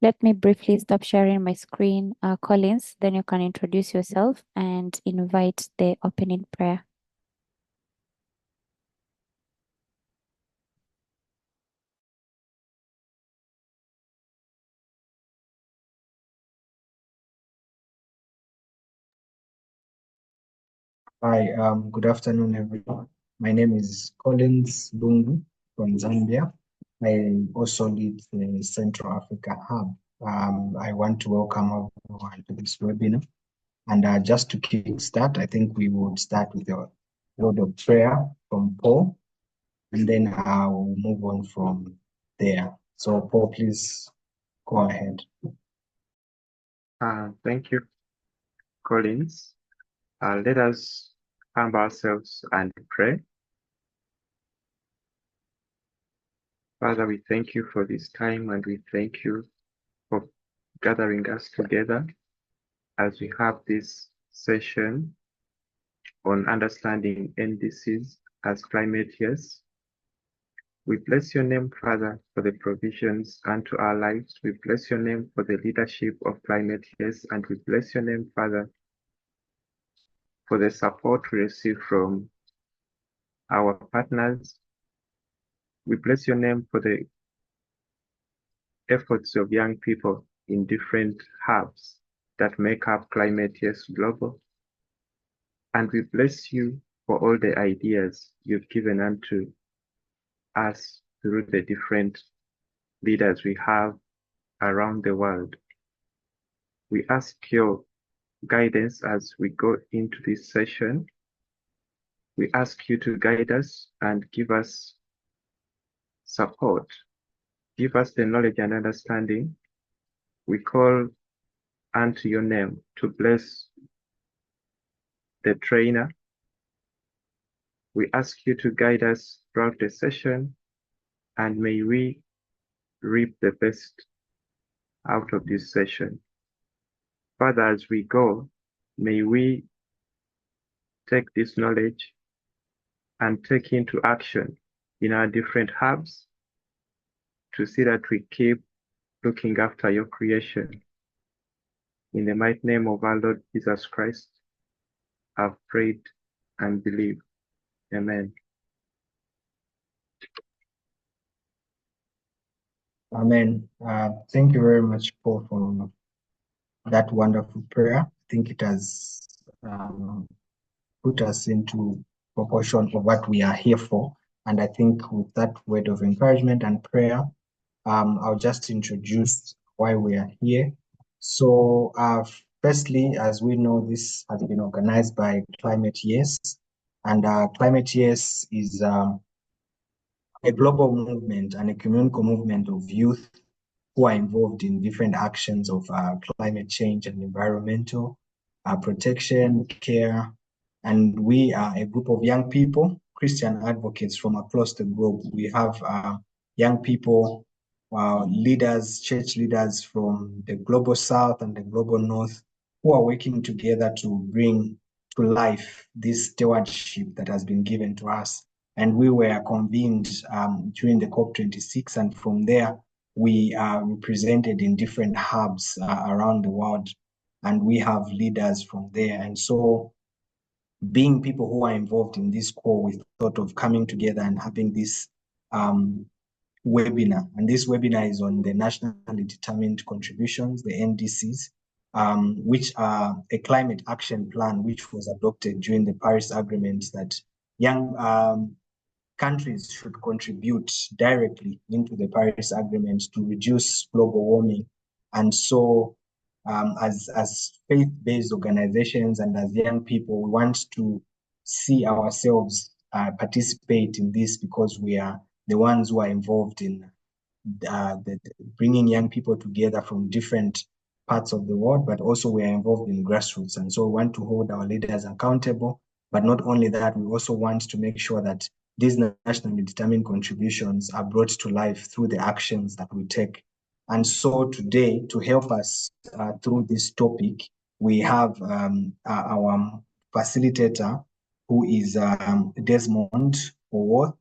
Let me briefly stop sharing my screen, Collins, then you can introduce yourself and invite the opening prayer. Hi, good afternoon, everyone. My name is Collins Lungu from Zambia. I also lead the Central Africa Hub. I want to welcome everyone to this webinar. And just to kick start, I think we would start with a word of prayer from Paul, and then we'll move on from there. So Paul, please go ahead. Thank you, Collins. Let us humble ourselves and pray. Father, we thank you for this time and we thank you for gathering us together as we have this session on understanding NDCs as climate years. We bless your name, Father, for the provisions unto our lives. We bless your name for the leadership of climate years, and we bless your name, Father, for the support we receive from our partners. We bless your name for the efforts of young people in different hubs that make up Climate Yes Global. And we bless you for all the ideas you've given unto us through the different leaders we have around the world. We ask your guidance as we go into this session. We ask you to guide us and give us support. Give us the knowledge and understanding. We call unto your name to bless the trainer. We ask you to guide us throughout the session, and may we reap the best out of this session. Father, as we go, may we take this knowledge and take into action in our different hubs to see that we keep looking after your creation. In the mighty name of our Lord Jesus Christ, I've prayed and believed. Amen. Amen. Thank you very much, Paul, for that wonderful prayer. I think it has put us into proportion of what we are here for. And I think with that word of encouragement and prayer, I'll just introduce why we are here. So firstly, as we know, this has been organized by Climate Yes. And Climate Yes is a global movement and a communal movement of youth who are involved in different actions of climate change and environmental protection, care. And we are a group of young people, Christian advocates from across the globe. We have young people, leaders, church leaders from the global south and the global north who are working together to bring to life this stewardship that has been given to us. And we were convened during the COP26, and from there, we are represented in different hubs around the world, and we have leaders from there. And so, being people who are involved in this core, we thought of coming together and having this webinar. And this webinar is on the nationally determined contributions, the NDCs, which are a climate action plan which was adopted during the Paris Agreement that young countries should contribute directly into the Paris Agreement to reduce global warming. And so as faith-based organizations and as young people, we want to see ourselves participate in this because we are the ones who are involved in bringing young people together from different parts of the world, but also we are involved in grassroots. And so we want to hold our leaders accountable. But not only that, we also want to make sure that these nationally determined contributions are brought to life through the actions that we take. And so today, to help us through this topic, we have our facilitator, who is Desmond Owuoth.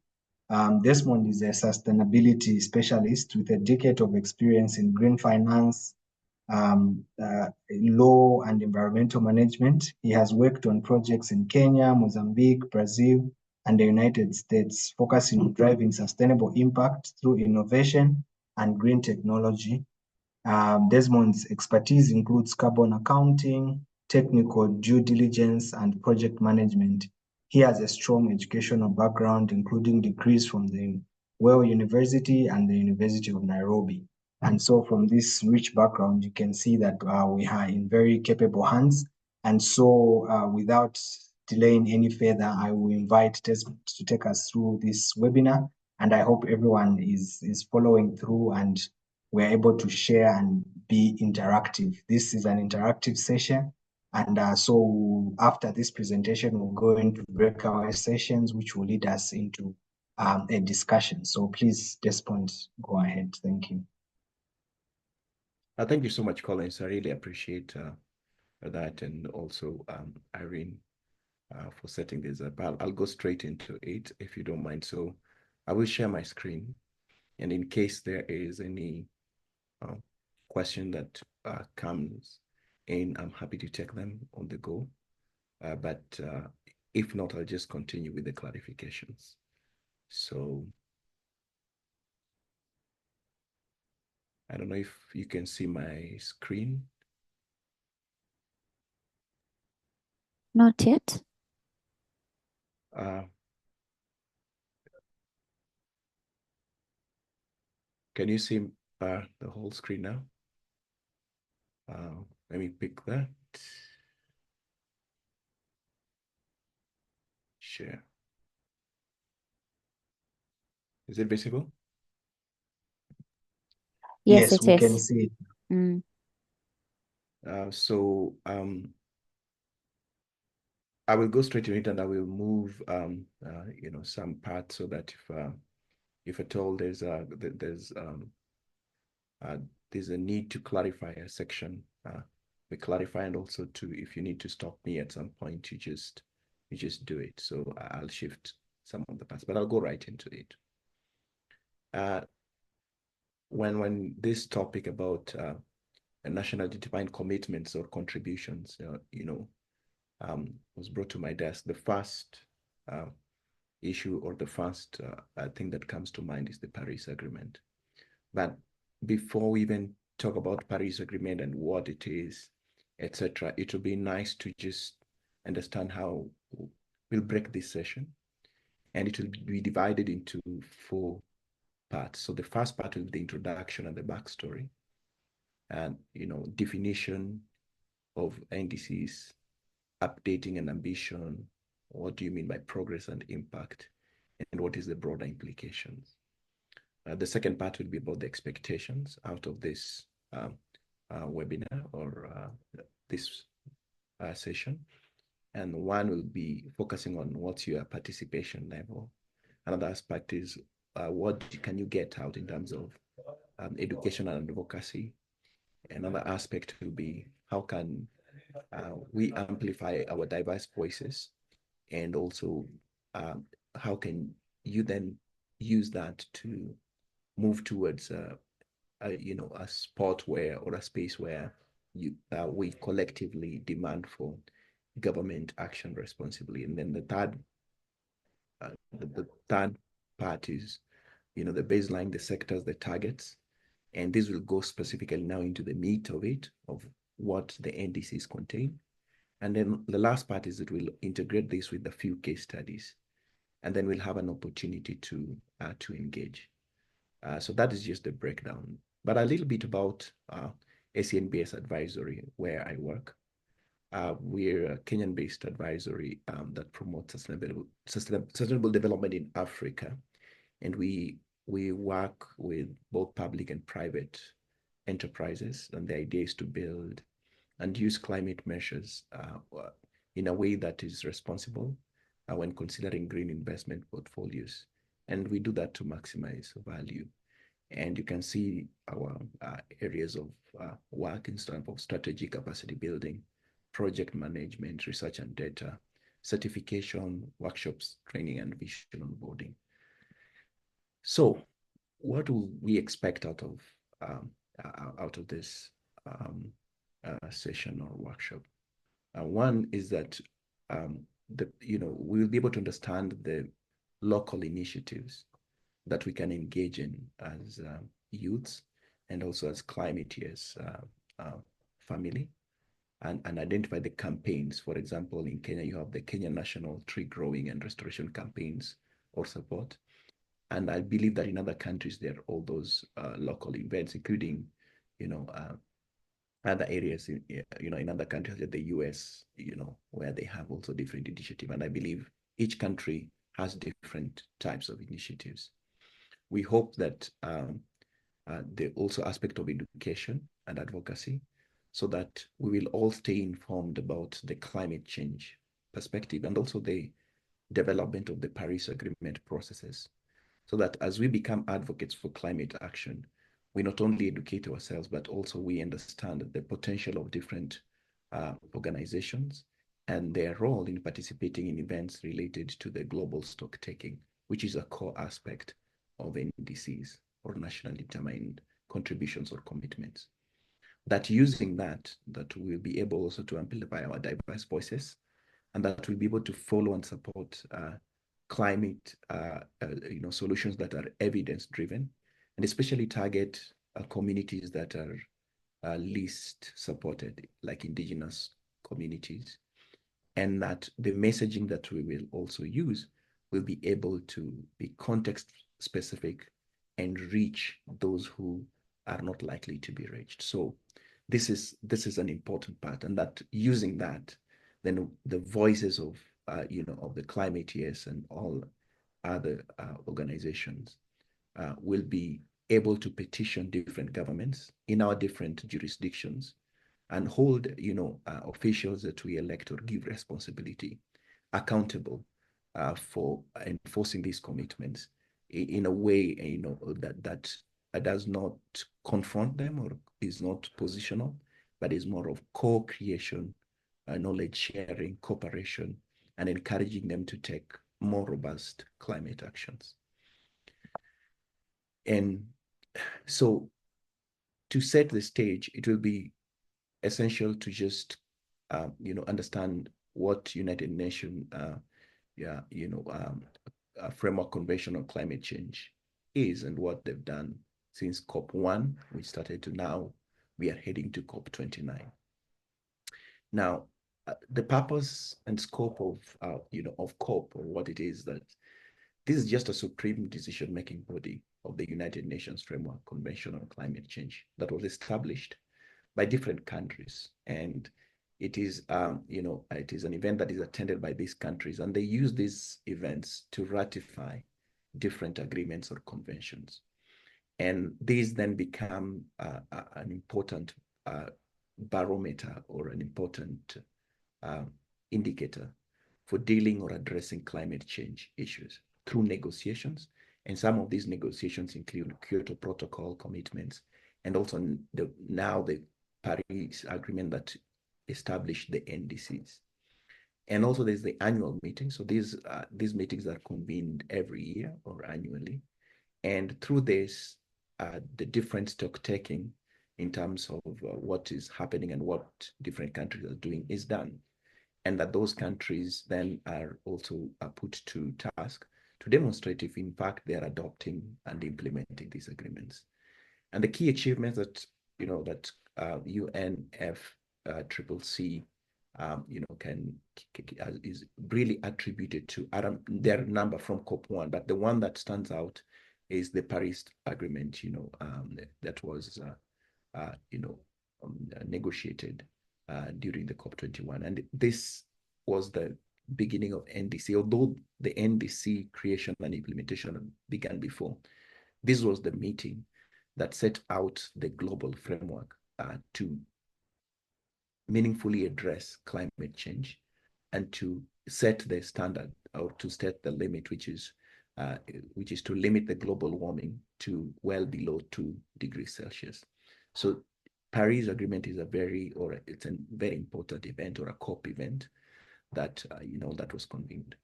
Desmond is a sustainability specialist with a decade of experience in green finance, law and environmental management. He has worked on projects in Kenya, Mozambique, Brazil, and the United States, focusing on driving sustainable impact through innovation and green technology. Desmond's expertise includes carbon accounting, technical due diligence, and project management. He has a strong educational background, including degrees from the Well University and the University of Nairobi. And so from this rich background, you can see that we are in very capable hands. And so without delaying any further, I will invite Desmond to take us through this webinar. And I hope everyone is following through and we're able to share and be interactive. This is an interactive session. And so after this presentation, we'll go into breakout sessions, which will lead us into a discussion. So please, Desmond, go ahead. Thank you. Thank you so much, Collins. I really appreciate that, and also Irene for setting this up. I'll go straight into it if you don't mind. So I will share my screen, and in case there is any question that comes in, I'm happy to take them on the go. But if not, I'll just continue with the clarifications. So I don't know if you can see my screen. Not yet. Can you see the whole screen now? Let me pick that. Share. Is it visible? Yes, we it can is. see it. Mm. So I will go straight to it, and I will move some parts so that if at all there's a need to clarify a section, we clarify, and also to, if you need to stop me at some point, you just do it. So I'll shift some of the parts, but I'll go right into it. When this topic about nationally defined commitments or contributions, was brought to my desk, the first issue, or the first thing that comes to mind, is the Paris Agreement. But before we even talk about Paris Agreement and what it is, etc., it will be nice to just understand how we'll break this session, and it will be divided into 4 parts. So the first part will be the introduction and the backstory, and definition of NDCs, updating and ambition. What do you mean by progress and impact, and what is the broader implications? The second part will be about the expectations out of this webinar or this session. And one will be focusing on what's your participation level. Another aspect is what can you get out in terms of education and advocacy. Another aspect will be how can we amplify our diverse voices, and also how can you then use that to move towards a spot where, or a space where we collectively demand for government action responsibly. And then the third part is the baseline, the sectors, the targets, and this will go specifically now into the meat of it, of what the NDCs contain. And then the last part is that we'll integrate this with a few case studies, and then we'll have an opportunity to engage. So that is just the breakdown. But a little bit about SCNBS Advisory, where I work. We're a Kenyan-based advisory that promotes sustainable development in Africa. And we work with both public and private enterprises, and the idea is to build and use climate measures in a way that is responsible when considering green investment portfolios. And we do that to maximize value. And you can see our areas of work in terms of strategic capacity building, project management, research and data, certification, workshops, training, and vision onboarding. So what do we expect out of this session or workshop? One is that we'll be able to understand the local initiatives that we can engage in as youths and also as climate years family, and identify the campaigns. For example, in Kenya, you have the Kenya National Tree Growing and Restoration Campaigns or support. And I believe that in other countries, there are all those local events, including, other areas, in other countries like the US, where they have also different initiatives. And I believe each country has different types of initiatives. We hope that the also aspect of education and advocacy, so that we will all stay informed about the climate change perspective and also the development of the Paris Agreement processes, so that as we become advocates for climate action, we not only educate ourselves, but also we understand the potential of different organizations and their role in participating in events related to the global stock taking, which is a core aspect of NDCs, or nationally determined contributions or commitments. That using that we'll be able also to amplify our diverse voices, and that we'll be able to follow and support climate solutions that are evidence driven, and especially target communities that are least supported, like indigenous communities, and that the messaging that we will also use will be able to be context specific and reach those who are not likely to be reached. So this is an important part, and that using that, then the voices of of the climate years and all other organizations will be able to petition different governments in our different jurisdictions and hold officials that we elect or give responsibility accountable for enforcing these commitments in a way that does not confront them or is not positional, but is more of co-creation, knowledge sharing, cooperation, and encouraging them to take more robust climate actions. And so to set the stage, it will be essential to just understand what United Nations framework convention on climate change is and what they've done since COP1, which started, to now we are heading to COP29. Now, the purpose and scope of COP, or what it is, that this is just a supreme decision-making body of the United Nations Framework Convention on Climate Change that was established by different countries, and it is it is an event that is attended by these countries, and they use these events to ratify different agreements or conventions, and these then become an important barometer or an important indicator for dealing or addressing climate change issues through negotiations. And some of these negotiations include Kyoto Protocol commitments, and also now the Paris Agreement that established the NDCs. And also there's the annual meeting. So these meetings are convened every year or annually. And through this, the different stock taking in terms of what is happening and what different countries are doing is done. And that those countries then are also put to task to demonstrate if in fact they are adopting and implementing these agreements. And the key achievements that UNFCCC is really attributed to their number from COP1, but the one that stands out is the Paris Agreement, that was negotiated during the COP21, and this was the beginning of NDC. Although the NDC creation and implementation began before, this was the meeting that set out the global framework to meaningfully address climate change and to set the standard, or to set the limit, which is to limit the global warming to well below 2 degrees Celsius. So Paris Agreement is it's a very important event, or a COP event that that was convened.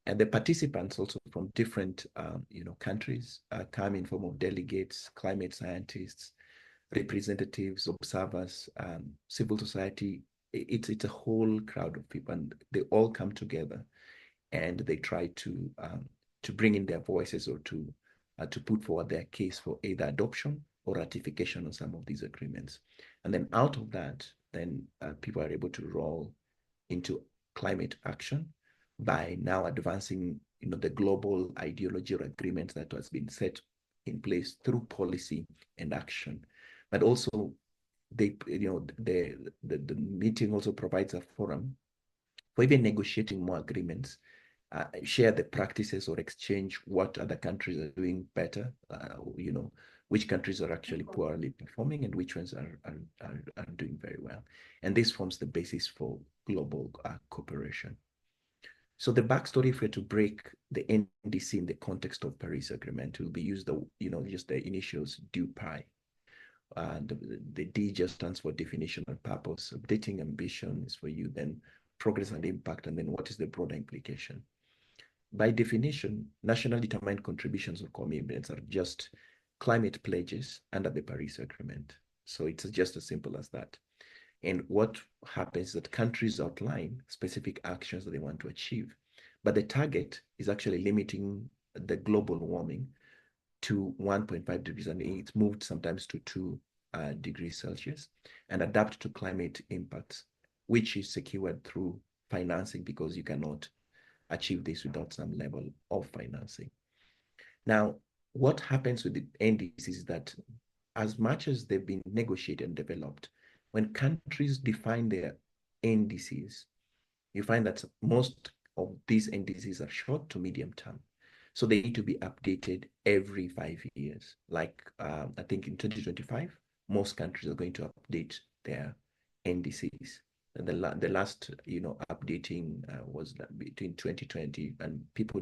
And the participants also from different countries come in form of delegates, climate scientists, representatives, observers, civil society. It's a whole crowd of people, and they all come together and they try to bring in their voices or to put forward their case for either adoption or ratification on some of these agreements. And then out of that, then people are able to roll into climate action by now advancing the global ideology or agreement that has been set in place through policy and action. But also the meeting also provides a forum for even negotiating more agreements, share the practices or exchange what other countries are doing better, which countries are actually poorly performing and which ones are doing very well. And this forms the basis for global cooperation. So the backstory, if we're to break the NDC in the context of Paris Agreement, will be used just the initials DUPI. The D just stands for definition and purpose. Updating ambition is for you, then progress and impact, and then what is the broader implication. By definition, nationally determined contributions or commitments are just climate pledges under the Paris Agreement. So it's just as simple as that. And what happens is that countries outline specific actions that they want to achieve, but the target is actually limiting the global warming to 1.5 degrees, and it's moved sometimes to 2 degrees Celsius, and adapt to climate impacts, which is secured through financing, because you cannot achieve this without some level of financing. Now, what happens with the NDCs is that as much as they've been negotiated and developed, when countries define their NDCs, you find that most of these NDCs are short to medium term. So they need to be updated every 5 years. Like I think in 2025, most countries are going to update their NDCs. And the last updating was between 2020, and people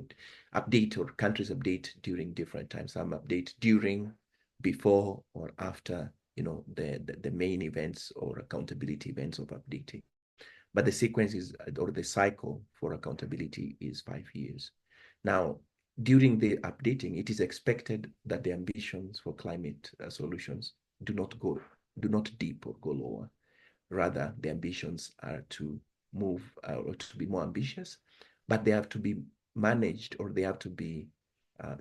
update, or countries update during different times. Some update during, before, or after the main events or accountability events of updating. But the sequence is, or the cycle for accountability is 5 years. Now, during the updating, it is expected that the ambitions for climate solutions do not dip or go lower. Rather, the ambitions are to move or to be more ambitious, but they have to be managed, or they have to be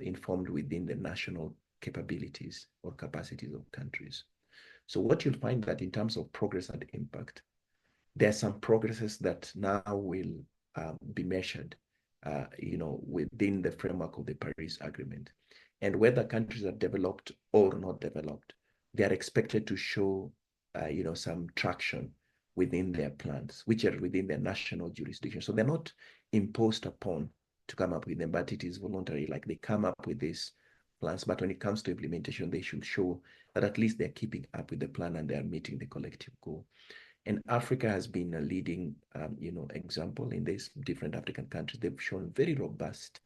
informed within the national capabilities or capacities of countries. So what you'll find that in terms of progress and impact, there are some progresses that now will be measured within the framework of the Paris Agreement. And whether countries are developed or not developed, they are expected to show some traction within their plans, which are within their national jurisdiction. So they're not imposed upon to come up with them, but it is voluntary. Like, they come up with these plans, but when it comes to implementation, they should show that at least they're keeping up with the plan and they're meeting the collective goal. And Africa has been a leading, example in these different African countries. They've shown very robust,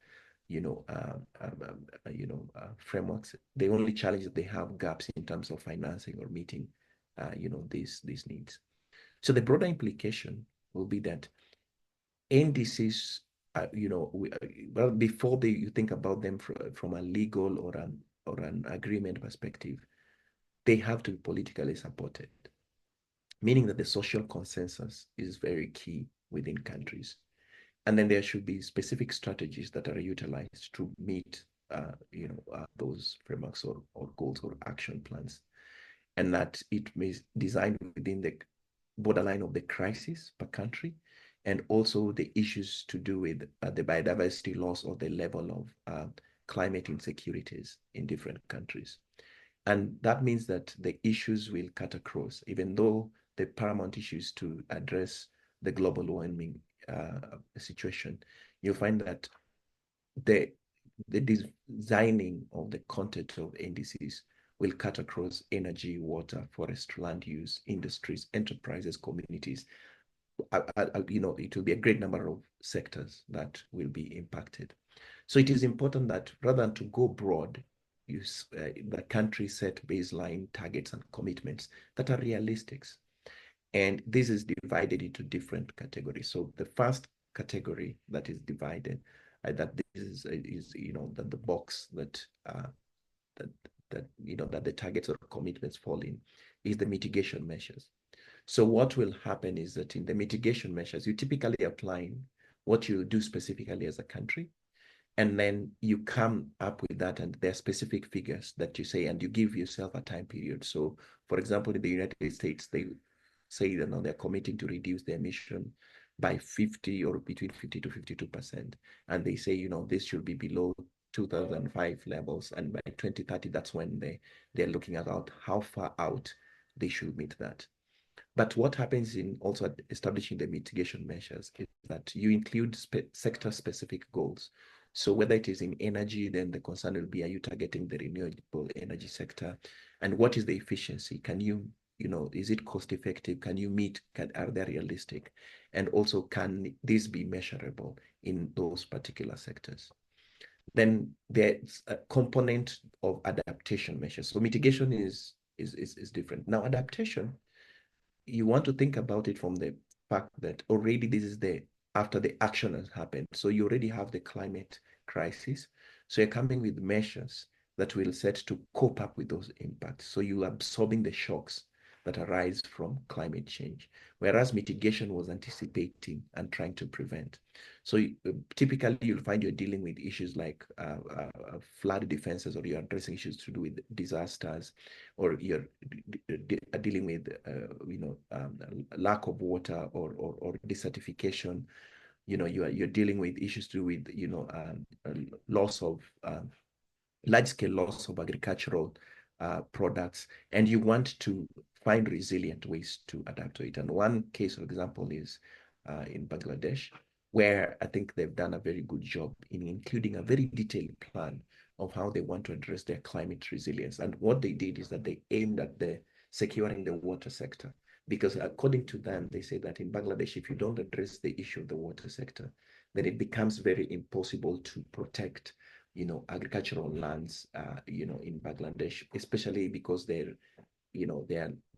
frameworks. The only challenge that they have gaps in terms of financing or meeting, these needs. So the broader implication will be that NDCs, well, before you think about them from a legal or an agreement perspective, they have to be politically supported, meaning that the social consensus is very key within countries. And then there should be specific strategies that are utilized to meet those frameworks or goals or action plans, and that it may designed within the borderline of the crisis per country, and also the issues to do with the biodiversity loss or the level of climate insecurities in different countries. And that means that the issues will cut across, even though the paramount issue is to address the global warming situation. You'll find that the designing of the content of NDCs will cut across energy, water, forest, land use, industries, enterprises, communities. It will be a great number of sectors that will be impacted. So it is important that rather than to go broad, the country set baseline targets and commitments that are realistic. And this is divided into different categories. So the first category that is divided that this is that the box that that that the targets or commitments fall in is the mitigation measures. So what will happen is that in the mitigation measures, you typically outline what you do specifically as a country, and then you come up with that, and there are specific figures that you say, and you give yourself a time period. So, for example, in the United States, they say that now they're committing to reduce their emission by 50 or between 50 to 52%. And they say, this should be below 2005 levels. And by 2030, that's when they're looking at how far out they should meet that. But what happens in also establishing the mitigation measures is that you include sector-specific goals. So whether it is in energy, then the concern will be, are you targeting the renewable energy sector? And what is the efficiency? Can you, is it cost effective? Can you meet, are they realistic? And also, can this be measurable in those particular sectors? Then there's a component of adaptation measures. So mitigation is different. Now, adaptation, you want to think about it from the fact that already this is after the action has happened. So you already have the climate crisis. So you're coming with measures that will set to cope up with those impacts. So you're absorbing the shocks that arise from climate change, whereas mitigation was anticipating and trying to prevent. So typically you'll find you're dealing with issues like flood defenses, or you're addressing issues to do with disasters, or you're dealing with lack of water or desertification. You're dealing with issues to do with loss of large-scale loss of agricultural products, and you want to find resilient ways to adapt to it. And one case, for example, is in Bangladesh, where I think they've done a very good job in including a very detailed plan of how they want to address their climate resilience. And what they did is that they aimed at securing the water sector, because according to them, they say that in Bangladesh, if you don't address the issue of the water sector, then it becomes very impossible to protect agricultural lands, in Bangladesh, especially because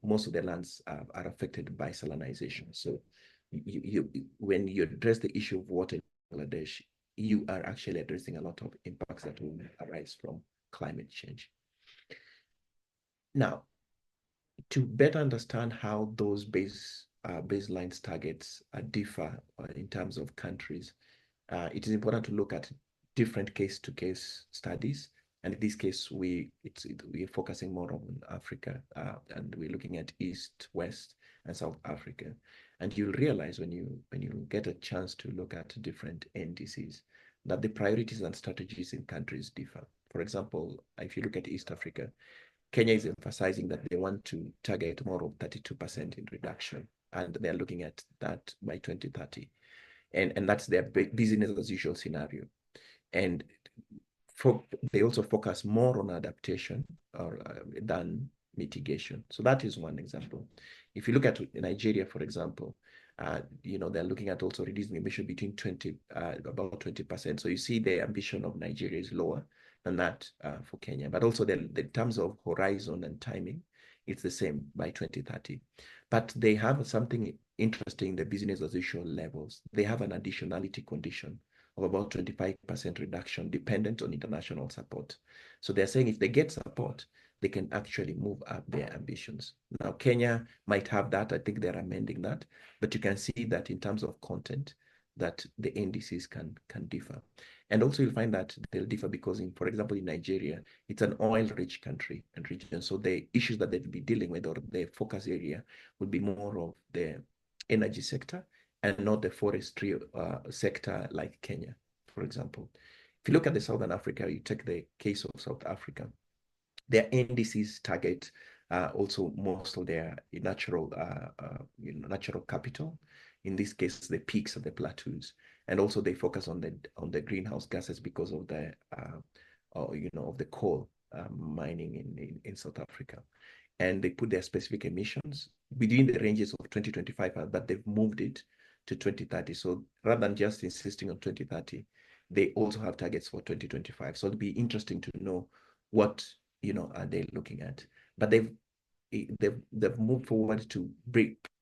most of their lands are affected by salinization. So when you address the issue of water in Bangladesh, you are actually addressing a lot of impacts that will arise from climate change. Now, to better understand how those baseline targets differ in terms of countries, it is important to look at different case-to-case studies. And in this case, we're focusing more on Africa, and we're looking at East, West, and South Africa. And you'll realize when you get a chance to look at different NDCs, that the priorities and strategies in countries differ. For example, if you look at East Africa, Kenya is emphasizing that they want to target more of 32% in reduction, and they're looking at that by 2030. And that's their business as usual scenario. And they also focus more on adaptation than mitigation. So that is one example. If you look at Nigeria, for example, they're looking at also reducing emission between about 20%. So you see the ambition of Nigeria is lower than that for Kenya, but also the terms of horizon and timing, it's the same by 2030. But they have something interesting in the business as usual levels. They have an additionality condition of about 25% reduction dependent on international support. So they're saying if they get support, they can actually move up their ambitions. Now, Kenya might have that. I think they're amending that. But you can see that in terms of content, that the NDCs can differ. And also you'll find that they'll differ because, for example, in Nigeria, it's an oil-rich country and region. So the issues that they'll be dealing with, or the focus area, would be more of the energy sector and not the forestry sector like Kenya, for example. If you look at the Southern Africa, you take the case of South Africa, their NDCs target also most of their natural capital. In this case, the peaks of the plateaus, and also they focus on the greenhouse gases because of the of the coal mining in South Africa, and they put their specific emissions within the ranges of 2025, but they've moved it to 2030. So rather than just insisting on 2030, they also have targets for 2025. So it'll be interesting to know what are they looking at. But they've moved forward to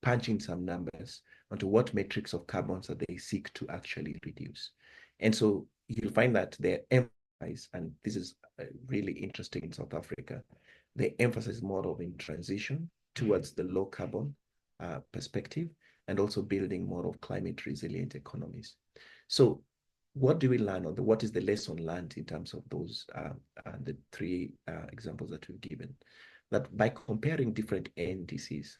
punch in some numbers onto what metrics of carbons that they seek to actually reduce. And so you'll find that they emphasize, and this is really interesting in South Africa, they emphasize more of in transition towards the low carbon perspective, and also building more of climate resilient economies. So what do we learn, or what is the lesson learned in terms of those the three examples that we've given? That by comparing different NDCs,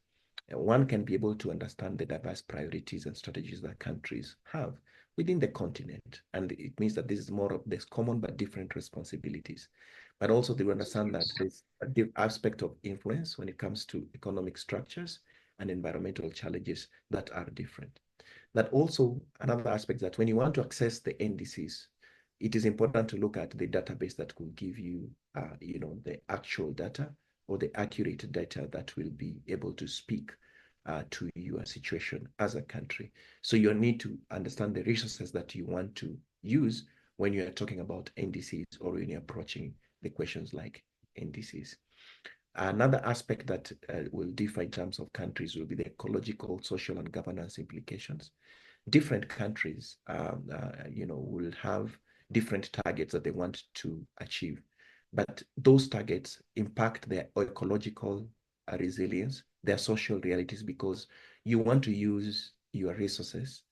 one can be able to understand the diverse priorities and strategies that countries have within the continent. And it means that this is more of this common but different responsibilities. But also they understand that there's a aspect of influence when it comes to economic structures and environmental challenges that are different. That also another aspect that when you want to access the NDCs, it is important to look at the database that will give you, the actual data or the accurate data that will be able to speak to your situation as a country. So you need to understand the resources that you want to use when you are talking about NDCs or when you're approaching the questions like NDCs. Another aspect that will differ in terms of countries will be the ecological, social, and governance implications. Different countries, will have different targets that they want to achieve, but those targets impact their ecological resilience, their social realities, because you want to use your resources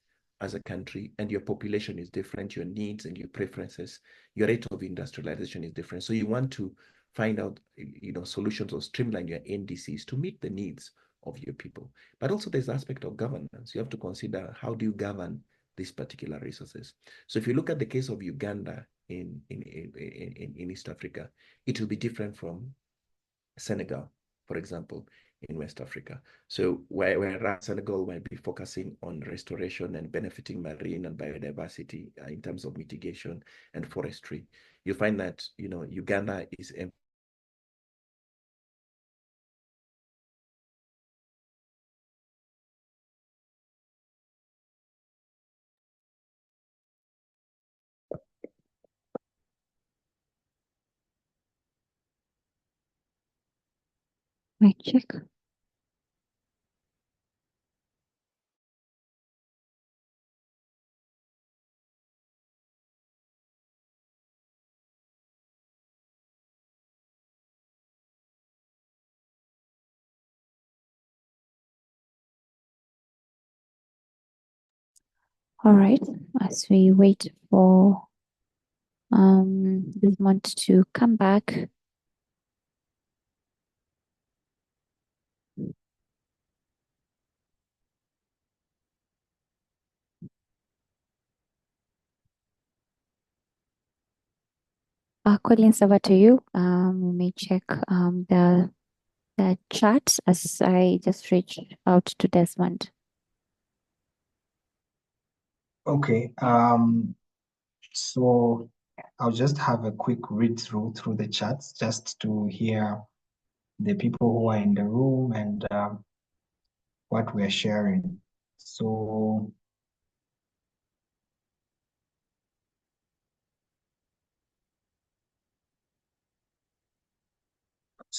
as a country, and your population is different, your needs and your preferences, your rate of industrialization is different. So you want to find out, solutions or streamline your NDCs to meet the needs of your people. But also there's the aspect of governance. You have to consider, how do you govern these particular resources? So if you look at the case of Uganda in East Africa, it will be different from Senegal, for example, in West Africa. So where Senegal might be focusing on restoration and benefiting marine and biodiversity in terms of mitigation and forestry, you find that Uganda is Mic check. All right, as we wait for Desmond to come back. Collins, over to you. We may check the chat as I just reached out to Desmond. Okay. So I'll just have a quick read through the chats just to hear the people who are in the room and what we are sharing. So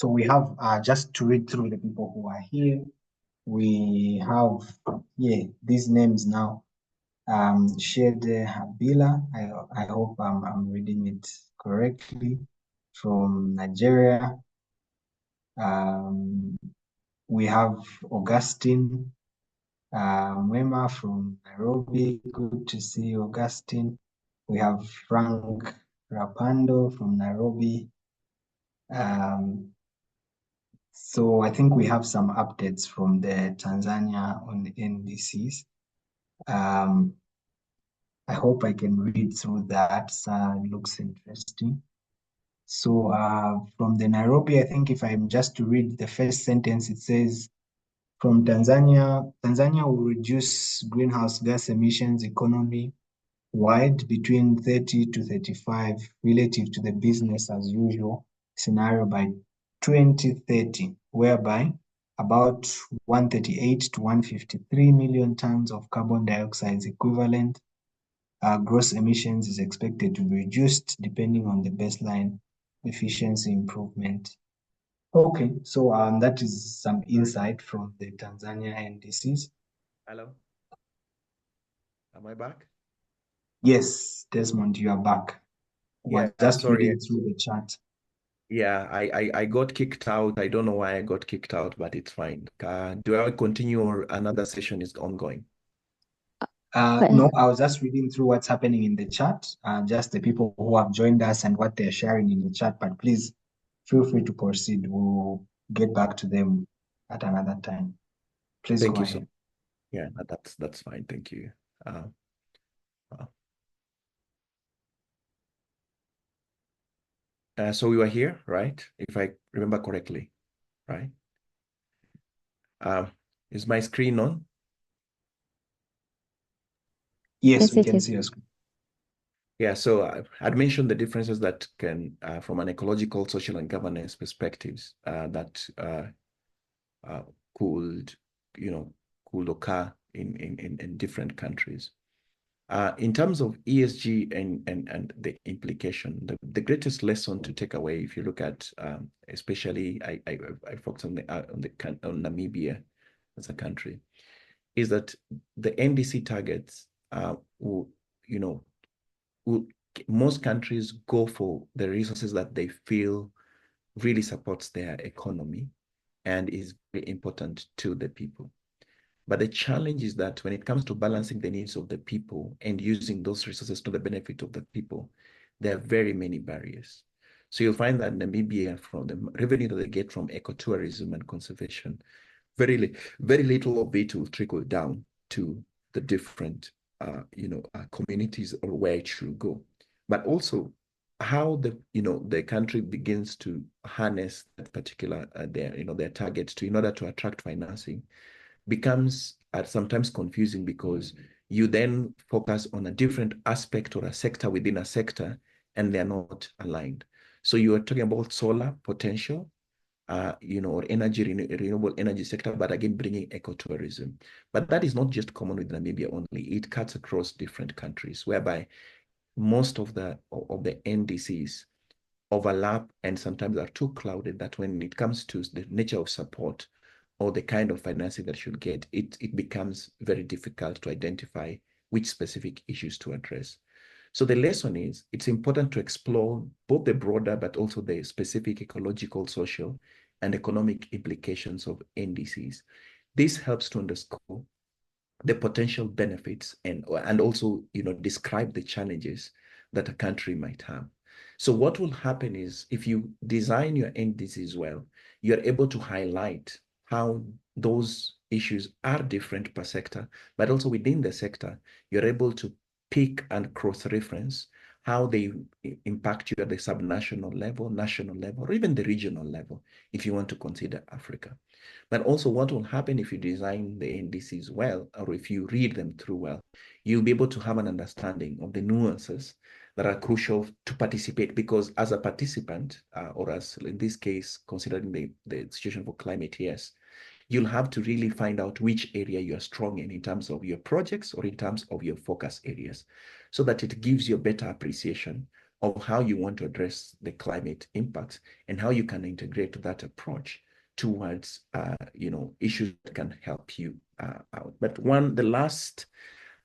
we have, just to read through the people who are here, we have, these names now. Shede Habila, I hope I'm reading it correctly, from Nigeria. We have Augustine Mwema from Nairobi. Good to see you, Augustine. We have Frank Rapando from Nairobi. So I think we have some updates from the Tanzania on the NDCs. I hope I can read through that. It looks interesting. So from the Nairobi, I think if I'm just to read the first sentence, it says, from Tanzania will reduce greenhouse gas emissions economy-wide between 30 to 35 relative to the business as usual scenario by 2030, whereby about 138 to 153 million tons of carbon dioxide equivalent gross emissions is expected to be reduced depending on the baseline efficiency improvement. Okay, so that is some insight from the Tanzania NDCs. Hello, am I back? Yes, Desmond, you are back. Yeah, Was just sorry. reading through the chat. Yeah, I got kicked out. I don't know why I got kicked out, but it's fine. Do I continue or another session is ongoing? Well, No, I was just reading through what's happening in the chat, just the people who have joined us and what they're sharing in the chat. But please feel free to proceed. We'll get back to them at another time. Please Thank go you so ahead. Yeah, that's fine. Thank you. Uh, so we were here, right? If I remember correctly, right? Is my screen on? Yes, yes, we it can is. see your screen. Yeah, so I'd mentioned the differences that can, from an ecological, social, and governance perspectives, that could, could occur in different countries. In terms of ESG and the implication, the greatest lesson to take away, if you look at, especially, I focus on on Namibia as a country, is that the NDC targets will, will, most countries go for the resources that they feel really supports their economy and is very important to the people. But the challenge is that when it comes to balancing the needs of the people and using those resources to the benefit of the people, there are very many barriers. So you'll find that Namibia, from the revenue that they get from ecotourism and conservation, very little of it will trickle down to the different, communities or where it should go. But also how the country begins to harness that particular their targets to in order to attract financing becomes sometimes confusing because you then focus on a different aspect or a sector within a sector and they're not aligned. So you are talking about solar potential, or renewable energy sector, but again, bringing ecotourism. But that is not just common with Namibia only. It cuts across different countries, whereby most of the NDCs overlap and sometimes are too clouded that when it comes to the nature of support or the kind of financing that you'll get, it becomes very difficult to identify which specific issues to address. So the lesson is it's important to explore both the broader but also the specific ecological, social, and economic implications of NDCs. This helps to underscore the potential benefits and also describe the challenges that a country might have. So what will happen is if you design your NDCs well, you're able to highlight how those issues are different per sector, but also within the sector, you're able to pick and cross-reference how they impact you at the subnational level, national level, or even the regional level, if you want to consider Africa. But also what will happen if you design the NDCs well, or if you read them through well, you'll be able to have an understanding of the nuances that are crucial to participate, because as a participant, or as in this case, considering the situation for climate, yes, you'll have to really find out which area you're strong in terms of your projects or in terms of your focus areas, so that it gives you a better appreciation of how you want to address the climate impacts and how you can integrate that approach towards issues that can help you out. But the last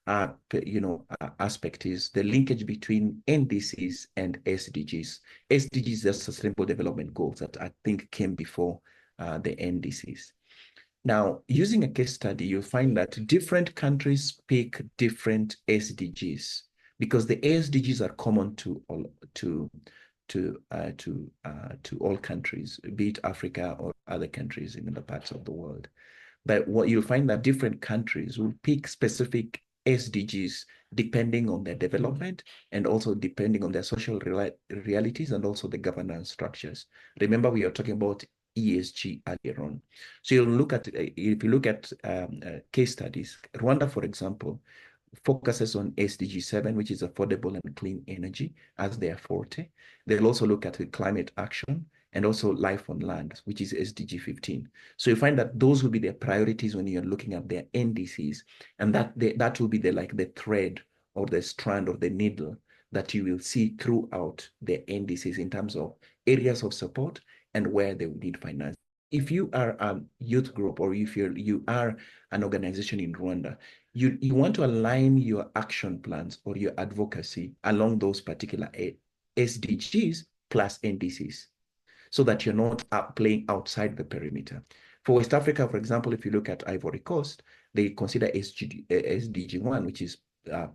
aspect is the linkage between NDCs and SDGs. SDGs are Sustainable Development Goals that I think came before the NDCs. Now, using a case study, you'll find that different countries pick different SDGs because the SDGs are common to all countries, be it Africa or other countries in other parts of the world. But what you'll find that different countries will pick specific SDGs depending on their development and also depending on their social realities and also the governance structures. Remember, we are talking about ESG earlier on. So you'll look at, if you look at case studies, Rwanda, for example, focuses on SDG 7, which is affordable and clean energy as their forte. They'll also look at the climate action and also life on land, which is SDG 15. So you find that those will be their priorities when you're looking at their NDCs, and that will be the thread or the strand or the needle that you will see throughout the NDCs in terms of areas of support and where they will need finance. If you are a youth group or if you are an organization in Rwanda, you want to align your action plans or your advocacy along those particular SDGs plus NDCs so that you're not playing outside the perimeter. For West Africa, for example, if you look at Ivory Coast, they consider SDG1, which is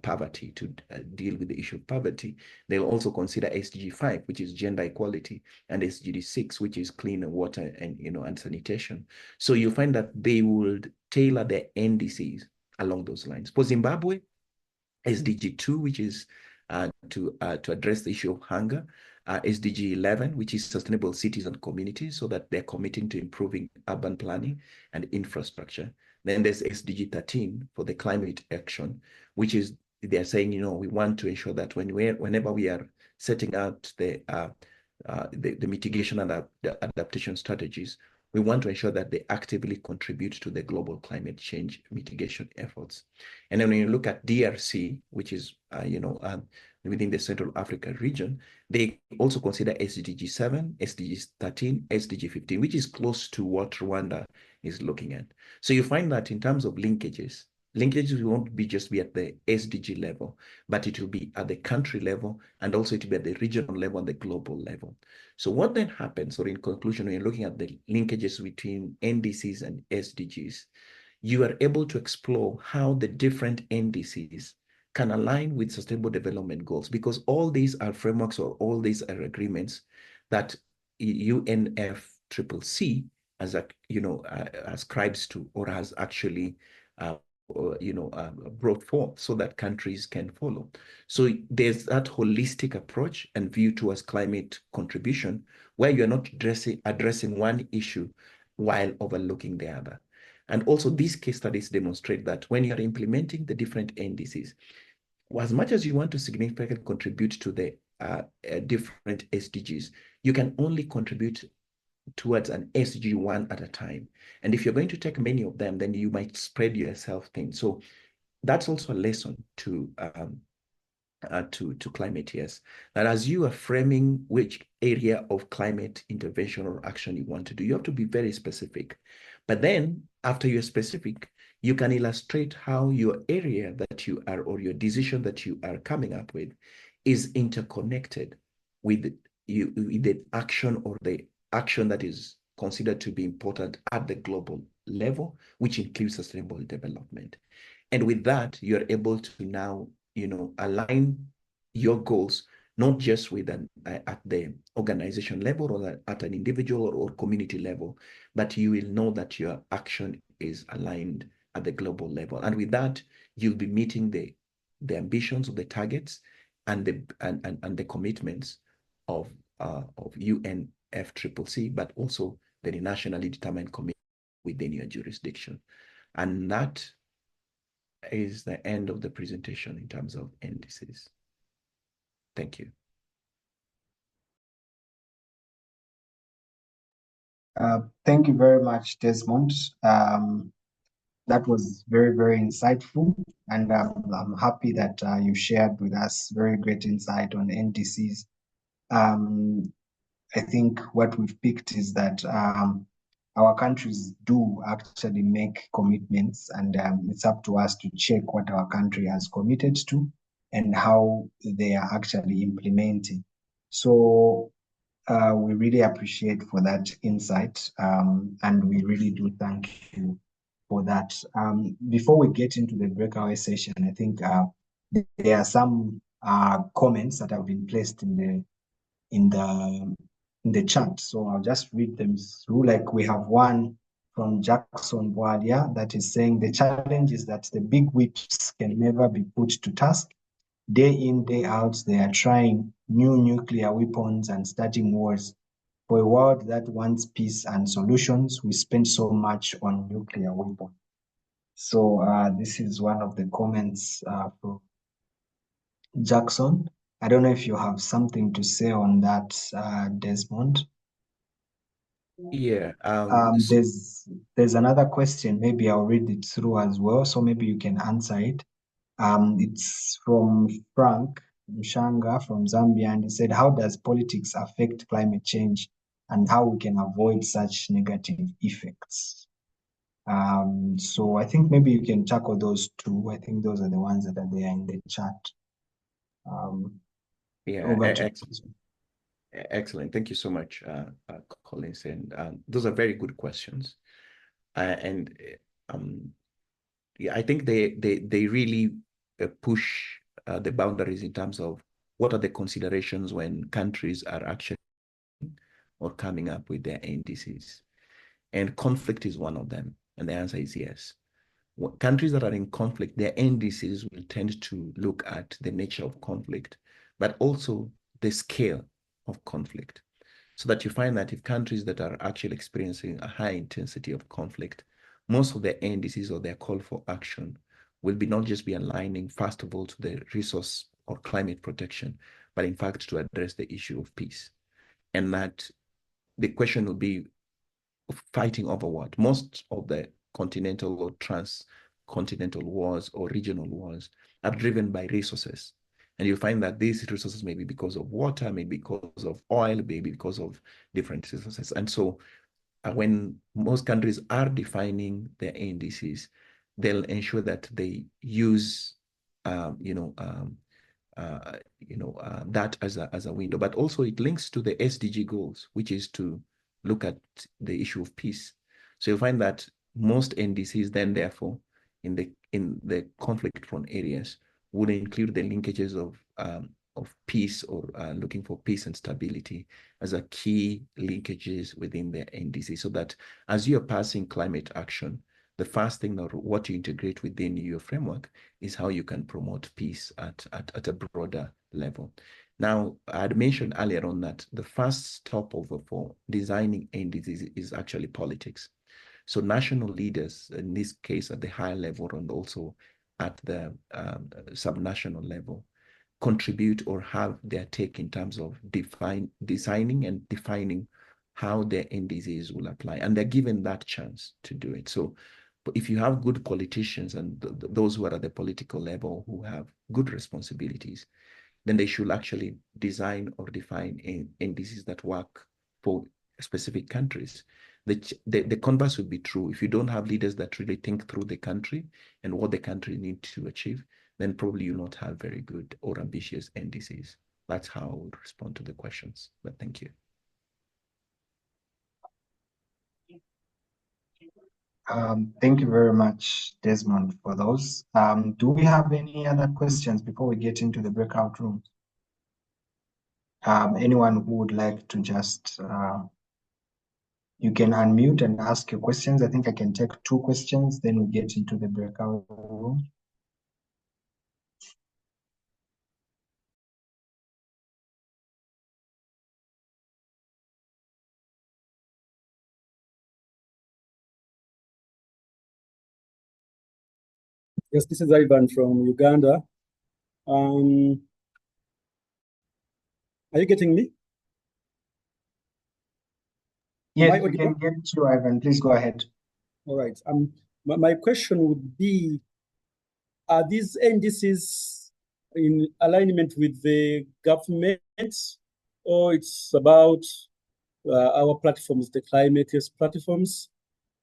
poverty, to deal with the issue of poverty. They'll also consider SDG 5, which is gender equality, and SDG 6, which is clean water and and sanitation. So you find that they would tailor their NDCs along those lines. For Zimbabwe, SDG 2, which is to address the issue of hunger, SDG 11, which is sustainable cities and communities, so that they're committing to improving urban planning and infrastructure. Then there's SDG 13 for the climate action, which is they're saying, we want to ensure that whenever we are setting out the mitigation and the adaptation strategies, we want to ensure that they actively contribute to the global climate change mitigation efforts. And then when you look at DRC, which is, within the Central Africa region, they also consider SDG 7, SDG 13, SDG 15, which is close to what Rwanda is looking at. So you find that in terms of linkages won't just be at the SDG level, but it will be at the country level, and also it will be at the regional level and the global level. So what then happens, or in conclusion, when you're looking at the linkages between NDCs and SDGs, you are able to explore how the different NDCs can align with sustainable development goals, because all these are frameworks or all these are agreements that UNFCCC ascribes to or has actually brought forth so that countries can follow. So there's that holistic approach and view towards climate contribution where you're not addressing one issue while overlooking the other. And also these case studies demonstrate that when you're implementing the different NDCs, as much as you want to significantly contribute to the different SDGs, you can only contribute towards an SDG 1 at a time. And if you're going to take many of them, then you might spread yourself thin. So that's also a lesson to climate, that as you are framing which area of climate intervention or action you want to do, you have to be very specific. But then after you're specific, you can illustrate how your area that you are, or your decision that you are coming up with, is interconnected with the action or the action that is considered to be important at the global level, which includes sustainable development. And with that, you're able to now, align your goals, not just with at the organization level or at an individual or community level, but you will know that your action is aligned at the global level. And with that, you'll be meeting the ambitions of the targets and the commitments of UNFCCC, but also the nationally determined commitment within your jurisdiction. And that is the end of the presentation in terms of NDCs. Thank you. Thank you very much, Desmond. That was very, very insightful, and I'm happy that you shared with us very great insight on NDCs. I think what we've picked is that our countries do actually make commitments, and it's up to us to check what our country has committed to and how they are actually implementing. So we really appreciate for that insight, and we really do thank you for that. Before we get into the breakaway session, I think there are some comments that have been placed in the chat. So I'll just read them through. Like, we have one from Jackson Boalia that is saying the challenge is that the big whips can never be put to task. Day in, day out, they are trying new nuclear weapons and starting wars. For a world that wants peace and solutions, we spend so much on nuclear weapons. So this is one of the comments from Jackson. I don't know if you have something to say on that, Desmond. Yeah. There's another question. Maybe I'll read it through as well, so maybe you can answer it. It's from Frank Mshanga from Zambia, and he said, how does politics affect climate change and how we can avoid such negative effects? So I think maybe you can tackle those two. I think those are the ones that are there in the chat. Over to you. Excellent. Thank you so much, Collins. And those are very good questions. And yeah, I think they really push the boundaries in terms of what are the considerations when countries are actually or coming up with their NDCs. And conflict is one of them. And the answer is yes. Countries that are in conflict, their NDCs will tend to look at the nature of conflict, but also the scale of conflict. So that you find that if countries that are actually experiencing a high intensity of conflict, most of their NDCs or their call for action will be not just be aligning, first of all, to the resource or climate protection, but in fact to address the issue of peace. And that the question will be fighting over what? Most of the continental or transcontinental wars or regional wars are driven by resources. And you find that these resources may be because of water, maybe because of oil, maybe because of different resources. And so when most countries are defining their NDCs, they'll ensure that they use, that as a window. But also it links to the SDG goals, which is to look at the issue of peace. So you'll find that most NDCs then, therefore, in the conflict-prone areas would include the linkages of peace or looking for peace and stability as a key linkages within the NDC, so that as you're passing climate action, the first thing or what you integrate within your framework is how you can promote peace at a broader level. Now, I had mentioned earlier on that the first stopover for designing NDCs is actually politics. So national leaders, in this case at the higher level and also at the subnational level, contribute or have their take in terms of designing and defining how their NDCs will apply. And they're given that chance to do it. So but if you have good politicians and those who are at the political level who have good responsibilities, then they should actually design or define NDCs that work for specific countries. The converse would be true. If you don't have leaders that really think through the country and what the country needs to achieve, then probably you'll not have very good or ambitious NDCs. That's how I would respond to the questions. But thank you. Thank you very much, Desmond, for those. Do we have any other questions before we get into the breakout room? Anyone who would like to just, you can unmute and ask your questions. I think I can take 2 questions, then we get into the breakout room. Yes, this is Ivan from Uganda. Are you getting me? Yes, we can get you, Ivan. Please go ahead. All right. My question would be, are these NDCs in alignment with the government, or it's about our platforms, the climate platforms,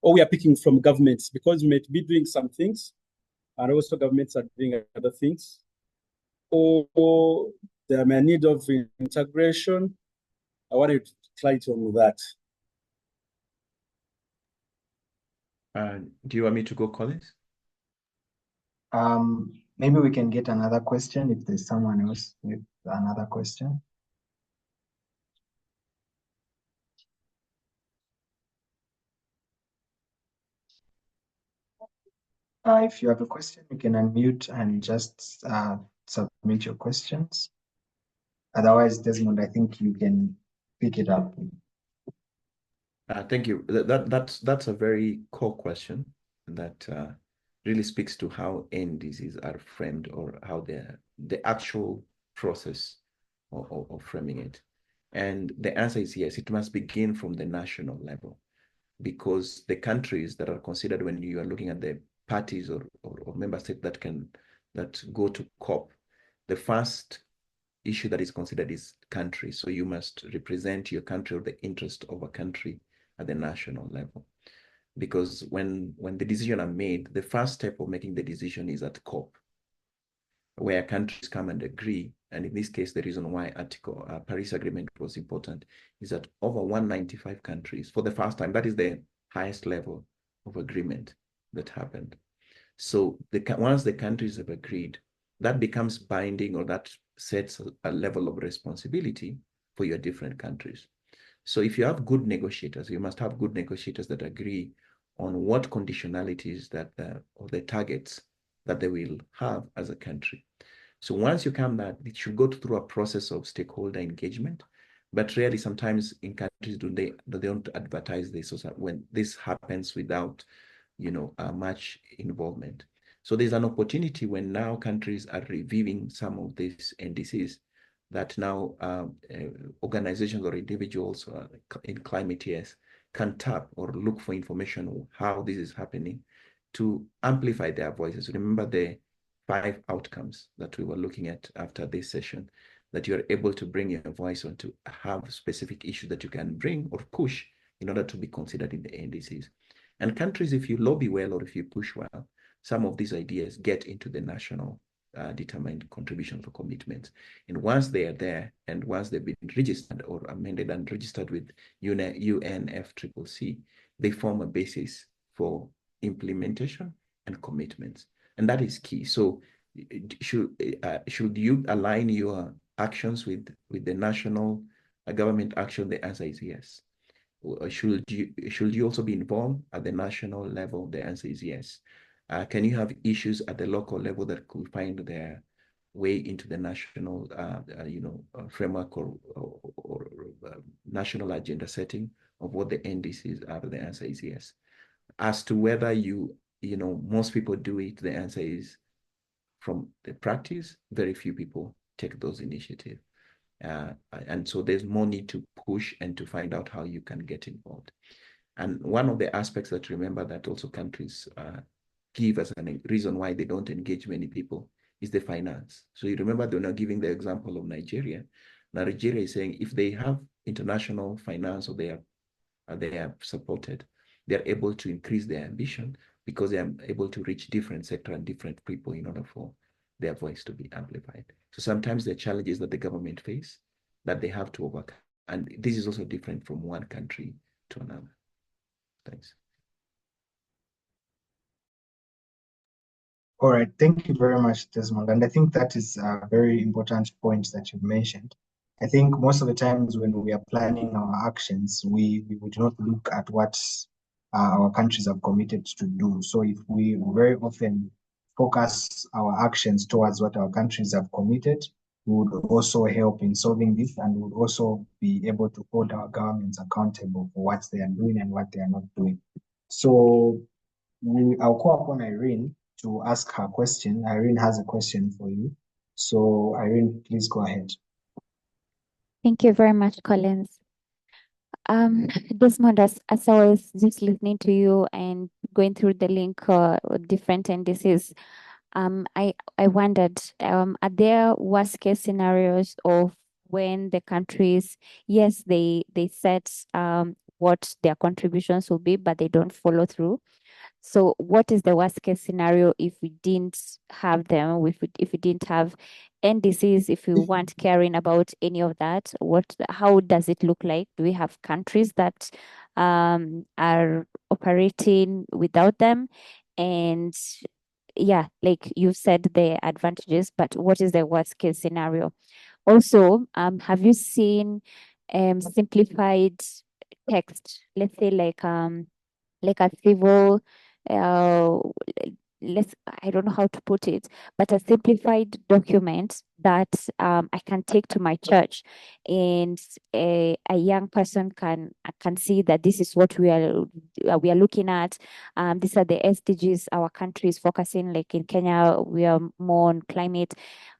or we are picking from governments? Because we might be doing some things, and also governments are doing other things, or there may need of integration. I wanted clarity on that. Do you want me to go, Collins? Maybe we can get another question if there's someone else with another question. If you have a question, you can unmute and just submit your questions. Otherwise, Desmond, I think you can pick it up. Thank you. That's a very core question that really speaks to how NDCs are framed or how the actual process of framing it. And the answer is yes, it must begin from the national level, because the countries that are considered when you are looking at the parties or member states that go to COP, the first issue that is considered is country. So you must represent your country or the interest of a country at the national level. because when the decision are made, the first step of making the decision is at COP, where countries come and agree. And in this case, the reason why Paris Agreement was important is that over 195 countries, for the first time, that is the highest level of agreement that happened. So once the countries have agreed, that becomes binding, or that sets a level of responsibility for your different countries. So if you have good negotiators, you must have good negotiators that agree on what conditionalities that or the targets that they will have as a country. So once you come that, it should go through a process of stakeholder engagement. But really, sometimes in countries they don't advertise this, so when this happens without much involvement. So there's an opportunity when now countries are reviewing some of these NDCs, that now organizations or individuals in climate years can tap or look for information on how this is happening to amplify their voices. Remember the 5 outcomes that we were looking at after this session, that you're able to bring your voice on, to have specific issues that you can bring or push in order to be considered in the NDCs. And countries, if you lobby well or if you push well, some of these ideas get into the national determined contribution for commitments. And once they are there, and once they've been registered or amended and registered with UNFCCC, they form a basis for implementation and commitments. And that is key. So should you align your actions with the national government action? The answer is yes. Should you also be involved at the national level? The answer is yes. Can you have issues at the local level that could find their way into the national framework or national agenda setting of what the NDCs are? The answer is yes. As to whether most people do it, the answer is, from the practice, very few people take those initiatives. And so there's more need to push and to find out how you can get involved. And one of the aspects that, remember, that also countries give as a reason why they don't engage many people is the finance. So you remember, they're not giving the example of Nigeria. Now, Nigeria is saying if they have international finance, or they are supported, they're able to increase their ambition because they are able to reach different sectors and different people in order for their voice to be amplified. So sometimes the challenges that the government face that they have to overcome. And this is also different from one country to another. Thanks. All right, thank you very much, Desmond. And I think that is a very important point that you've mentioned. I think most of the times when we are planning our actions, we would not look at what our countries have committed to do. So if we very often focus our actions towards what our countries have committed, we would also help in solving this, and would also be able to hold our governments accountable for what they are doing and what they are not doing. So I'll call upon Irene to ask her question. Irene has a question for you. So Irene, please go ahead. Thank you very much, Collins. Desmond, as I was just listening to you and going through the link, different NDCs, I wondered, are there worst case scenarios of when the countries, yes, they set what their contributions will be, but they don't follow through? So what is the worst case scenario if we didn't have them, if we didn't have NDCs, if we weren't caring about any of that? How does it look like? Do we have countries that are operating without them? And yeah, like you said, the advantages, but what is the worst case scenario? Also, have you seen simplified text? Let's say like a civil uh let's I don't know how to put it, but a simplified document that I can take to my church, and a young person can see that this is what we are looking at. These are the SDGs our country is focusing. Like in Kenya, we are more on climate.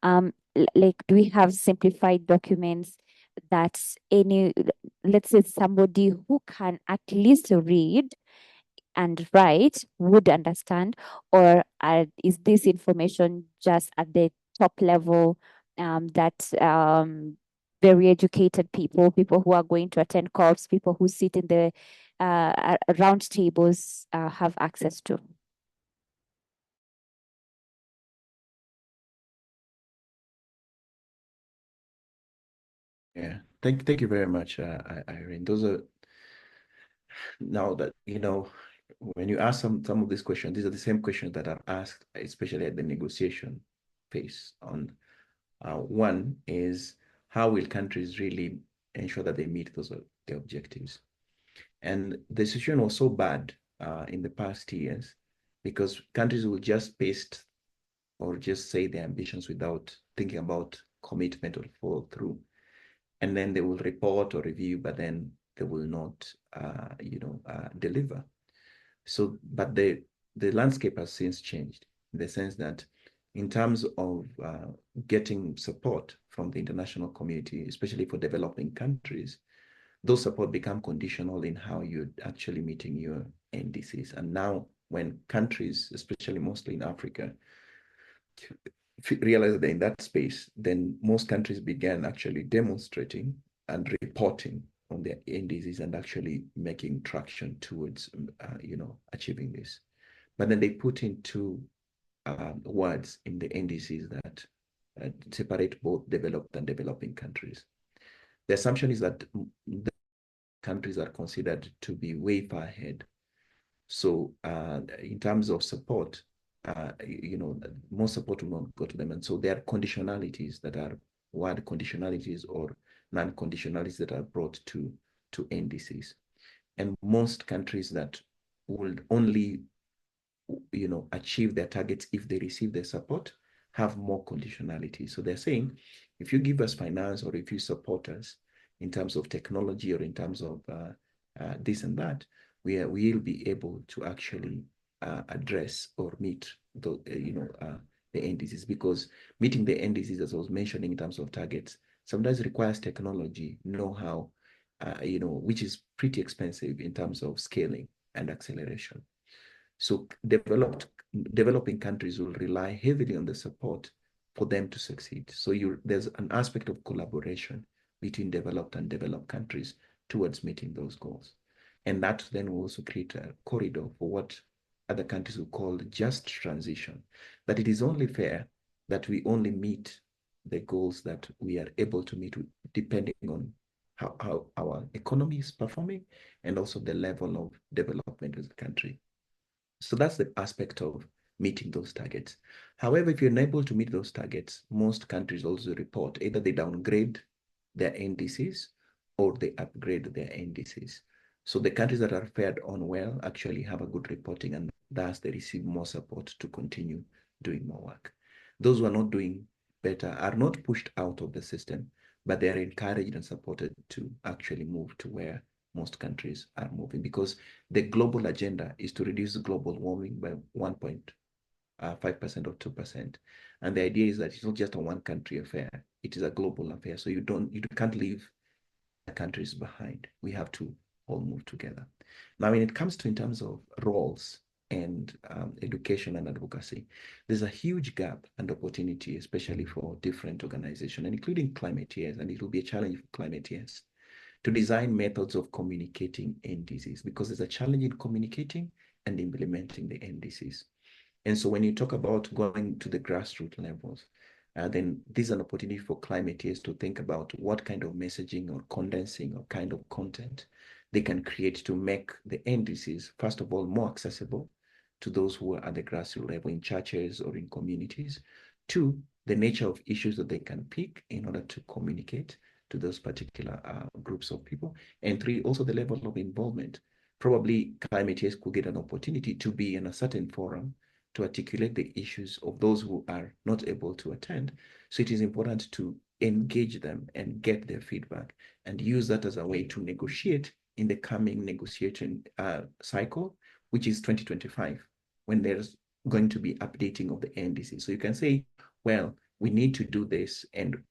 Like, do we have simplified documents that let's say somebody who can at least read and write would understand? Or is this information just at the top level, that very educated people who are going to attend COPs, people who sit in the roundtables have access to? Yeah, thank you very much, Irene. Those are, now that, when you ask some of these questions, these are the same questions that are asked, especially at the negotiation phase. On one is, how will countries really ensure that they meet those the objectives? And the situation was so bad in the past years because countries will just paste or just say their ambitions without thinking about commitment or follow through. And then they will report or review, but then they will not, deliver. So, but the landscape has since changed in the sense that in terms of getting support from the international community, especially for developing countries, those support become conditional in how you're actually meeting your NDCs. And now when countries, especially mostly in Africa, realize that they're in that space, then most countries began actually demonstrating and reporting on their NDCs and actually making traction towards, achieving this. But then they put in two words in the NDCs that separate both developed and developing countries. The assumption is that the countries are considered to be way far ahead. So in terms of support, more support will not go to them. And so there are conditionalities that are word conditionalities or non-conditionalities that are brought to NDCs. And most countries that would only, achieve their targets if they receive their support have more conditionality. So they're saying, if you give us finance or if you support us in terms of technology or in terms of this and that, we'll be able to actually address or meet the NDCs, because meeting the NDCs, as I was mentioning, in terms of targets, sometimes requires technology, know-how, which is pretty expensive in terms of scaling and acceleration. So developing countries will rely heavily on the support for them to succeed. So there's an aspect of collaboration between developed and developed countries towards meeting those goals. And that then will also create a corridor for what other countries will call just transition. That it is only fair that we only meet the goals that we are able to meet depending on how our economy is performing and also the level of development of the country. So that's the aspect of meeting those targets. However, if you're unable to meet those targets, most countries also report either they downgrade their NDCs or they upgrade their NDCs. So the countries that are fared on well actually have a good reporting, and thus they receive more support to continue doing more work. Those who are not doing better are not pushed out of the system, but they are encouraged and supported to actually move to where most countries are moving, because the global agenda is to reduce global warming by 1.5% or 2%. And the idea is that it's not just a one country affair, it is a global affair. So you can't leave the countries behind. We have to all move together. Now, when it comes to in terms of roles and education and advocacy, there's a huge gap and opportunity, especially for different organizations, and including climate-years, and it will be a challenge for climate-years, to design methods of communicating NDCs, because there's a challenge in communicating and implementing the NDCs. And so when you talk about going to the grassroots levels, then this is an opportunity for climate-years to think about what kind of messaging or condensing or kind of content they can create to make the NDCs, first of all, more accessible to those who are at the grassroots level in churches or in communities. Two, the nature of issues that they can pick in order to communicate to those particular groups of people. And three, also the level of involvement. Probably climate-years could get an opportunity to be in a certain forum to articulate the issues of those who are not able to attend. So it is important to engage them and get their feedback and use that as a way to negotiate in the coming negotiation cycle, which is 2025, when there's going to be updating of the NDC. So you can say, well, we need to do this, and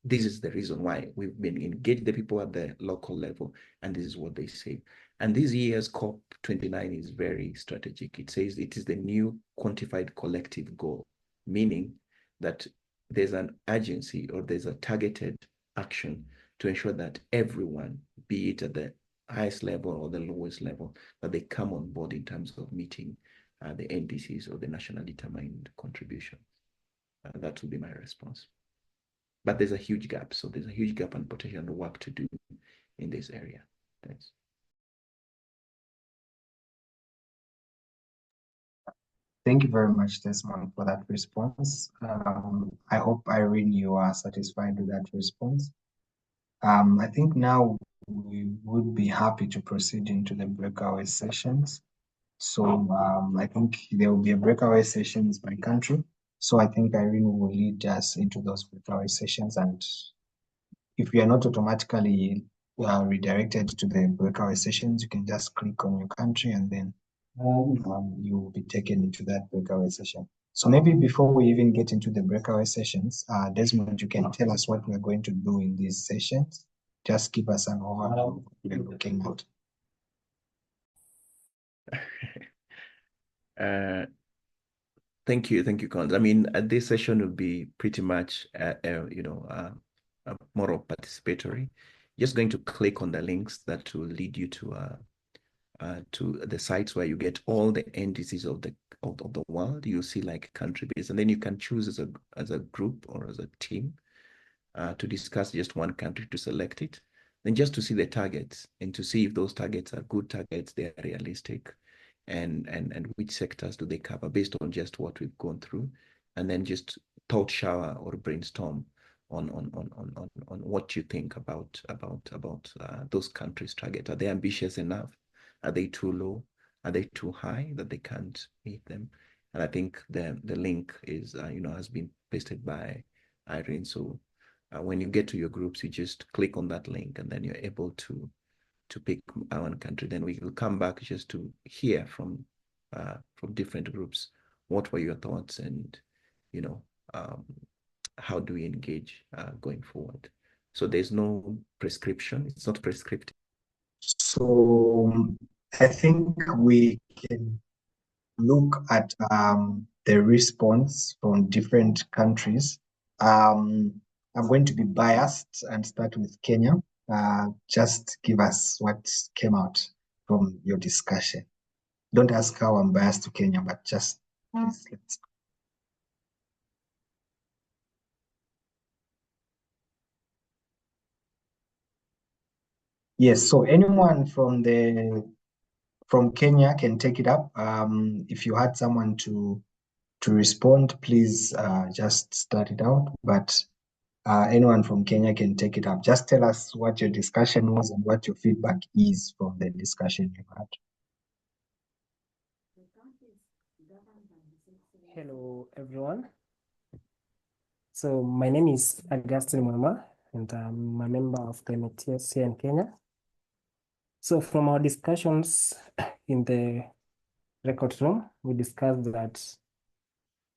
this is the reason why we've been engaged the people at the local level, and this is what they say. And this year's COP29 is very strategic. It says it is the new quantified collective goal, meaning that there's an urgency or there's a targeted action to ensure that everyone, be it at the highest level or the lowest level, that they come on board in terms of meeting the NDCs or the national determined contribution. That would be my response. But there's a huge gap. So there's a huge gap and potential work to do in this area. Thanks. Thank you very much, Desmond, for that response. I hope, Irene, you are satisfied with that response. I think now we would be happy to proceed into the breakaway sessions. So I think there will be a breakaway sessions by country. So I think Irene will lead us into those breakaway sessions. And if you are not automatically redirected to the breakaway sessions, you can just click on your country and then you will be taken into that breakaway session. So maybe before we even get into the breakaway sessions, Desmond, you can tell us what we're going to do in these sessions. Just give us an overview of what we're looking at. Thank you, Cons. I mean, this session will be pretty much, more of participatory. Just going to click on the links that will lead you to the sites where you get all the NDCs of the world. You'll see like country based, and then you can choose as a group or as a team to discuss just one country, to select it, then just to see the targets and to see if those targets are good targets, they are realistic, and which sectors do they cover based on just what we've gone through, and then just thought shower or brainstorm on what you think about those countries' target. Are they ambitious enough? Are they too low? Are they too high that they can't meet them? And I think the link is has been pasted by Irene. So when you get to your groups, you just click on that link, and then you're able to pick one country. Then we will come back just to hear from different groups. What were your thoughts, and how do we engage going forward? So there's no prescription. It's not prescriptive. So I think we can look at the response from different countries. I'm going to be biased and start with Kenya. Just give us what came out from your discussion. Don't ask how I'm biased to Kenya, but just please let's. Yes, so anyone from Kenya can take it up. If you had someone to respond, please just start it out. But anyone from Kenya can take it up. Just tell us what your discussion was and what your feedback is from the discussion you had. Hello, everyone. So my name is Augustine Mwema, and I'm a member of the NDCs here in Kenya. So from our discussions in the record room, we discussed that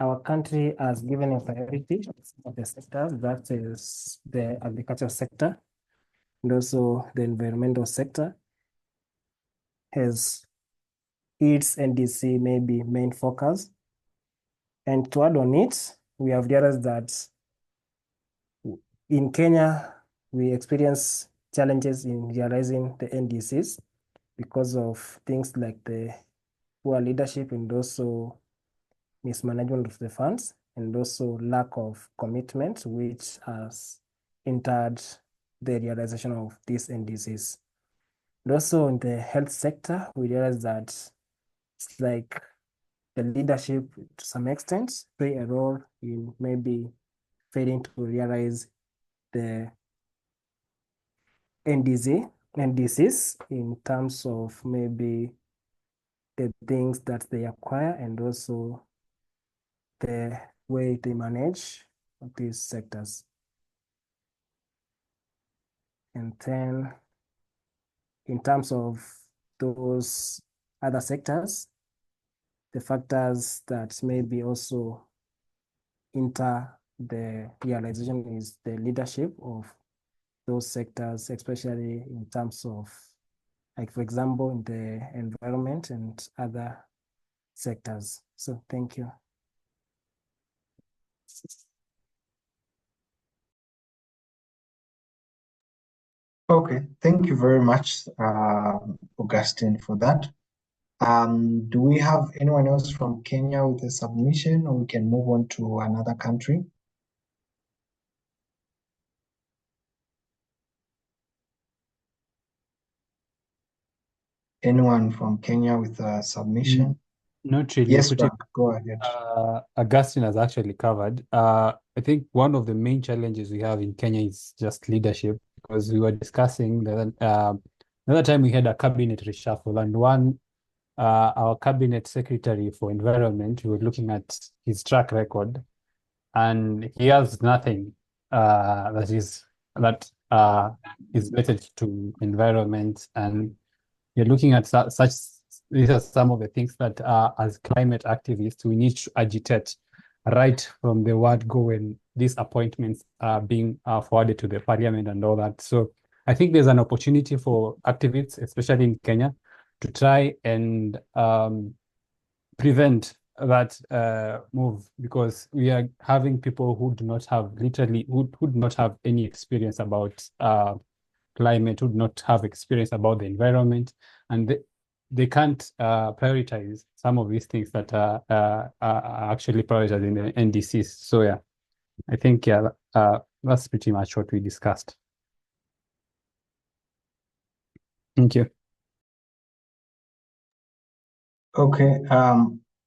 our country has given a priority of the sector, that is the agricultural sector, and also the environmental sector has its NDC maybe main focus. And to add on it, we have realized that in Kenya, we experience challenges in realizing the NDCs because of things like the poor leadership and also mismanagement of the funds, and also lack of commitment, which has hindered the realization of these NDCs. And also in the health sector, we realize that it's like the leadership to some extent play a role in maybe failing to realize the NDCs in terms of maybe the things that they acquire and also the way they manage these sectors. And then in terms of those other sectors, the factors that maybe also enter the realization is the leadership of those sectors, especially in terms of, like, for example, in the environment and other sectors. So thank you. Okay, thank you very much, Augustine, for that. Do we have anyone else from Kenya with a submission, or we can move on to another country? Anyone from Kenya with a submission? Not really. Yes, Frank, go ahead. Augustine has actually covered. I think one of the main challenges we have in Kenya is just leadership, because we were discussing another time we had a cabinet reshuffle, and our cabinet secretary for environment, we were looking at his track record, and he has nothing that is related to environment, and you're looking at such. These are some of the things that as climate activists we need to agitate right from the word go when these appointments are being forwarded to the parliament and all that. So I think there's an opportunity for activists, especially in Kenya, to try and prevent that move, because we are having people who do not have who do not have any experience about climate, who do not have experience about the environment, and they can't prioritize some of these things that are actually prioritized in the NDCs. So yeah, I think that's pretty much what we discussed. Thank you. Okay,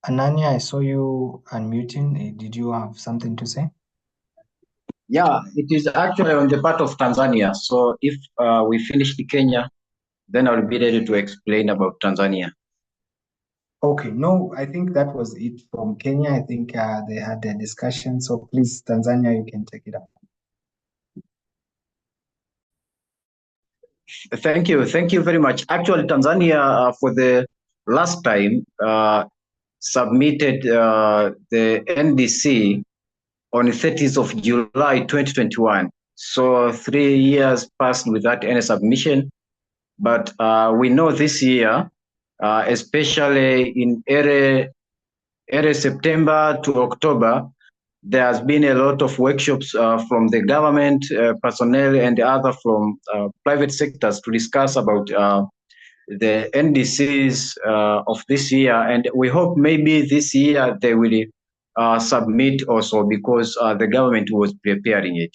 Ananya, I saw you unmuting. Did you have something to say? Yeah, it is actually on the part of Tanzania. So if we finish the Kenya, then I'll be ready to explain about Tanzania. Okay, no, I think that was it from Kenya. I think they had a discussion. So please, Tanzania, you can take it up. Thank you. Thank you very much. Actually, Tanzania, for the last time, submitted the NDC on the 30th of July 2021. So 3 years passed without any submission. But we know this year, especially in early September to October, there has been a lot of workshops from the government personnel and other from private sectors to discuss about the NDCs of this year. And we hope maybe this year they will submit also, because the government was preparing it.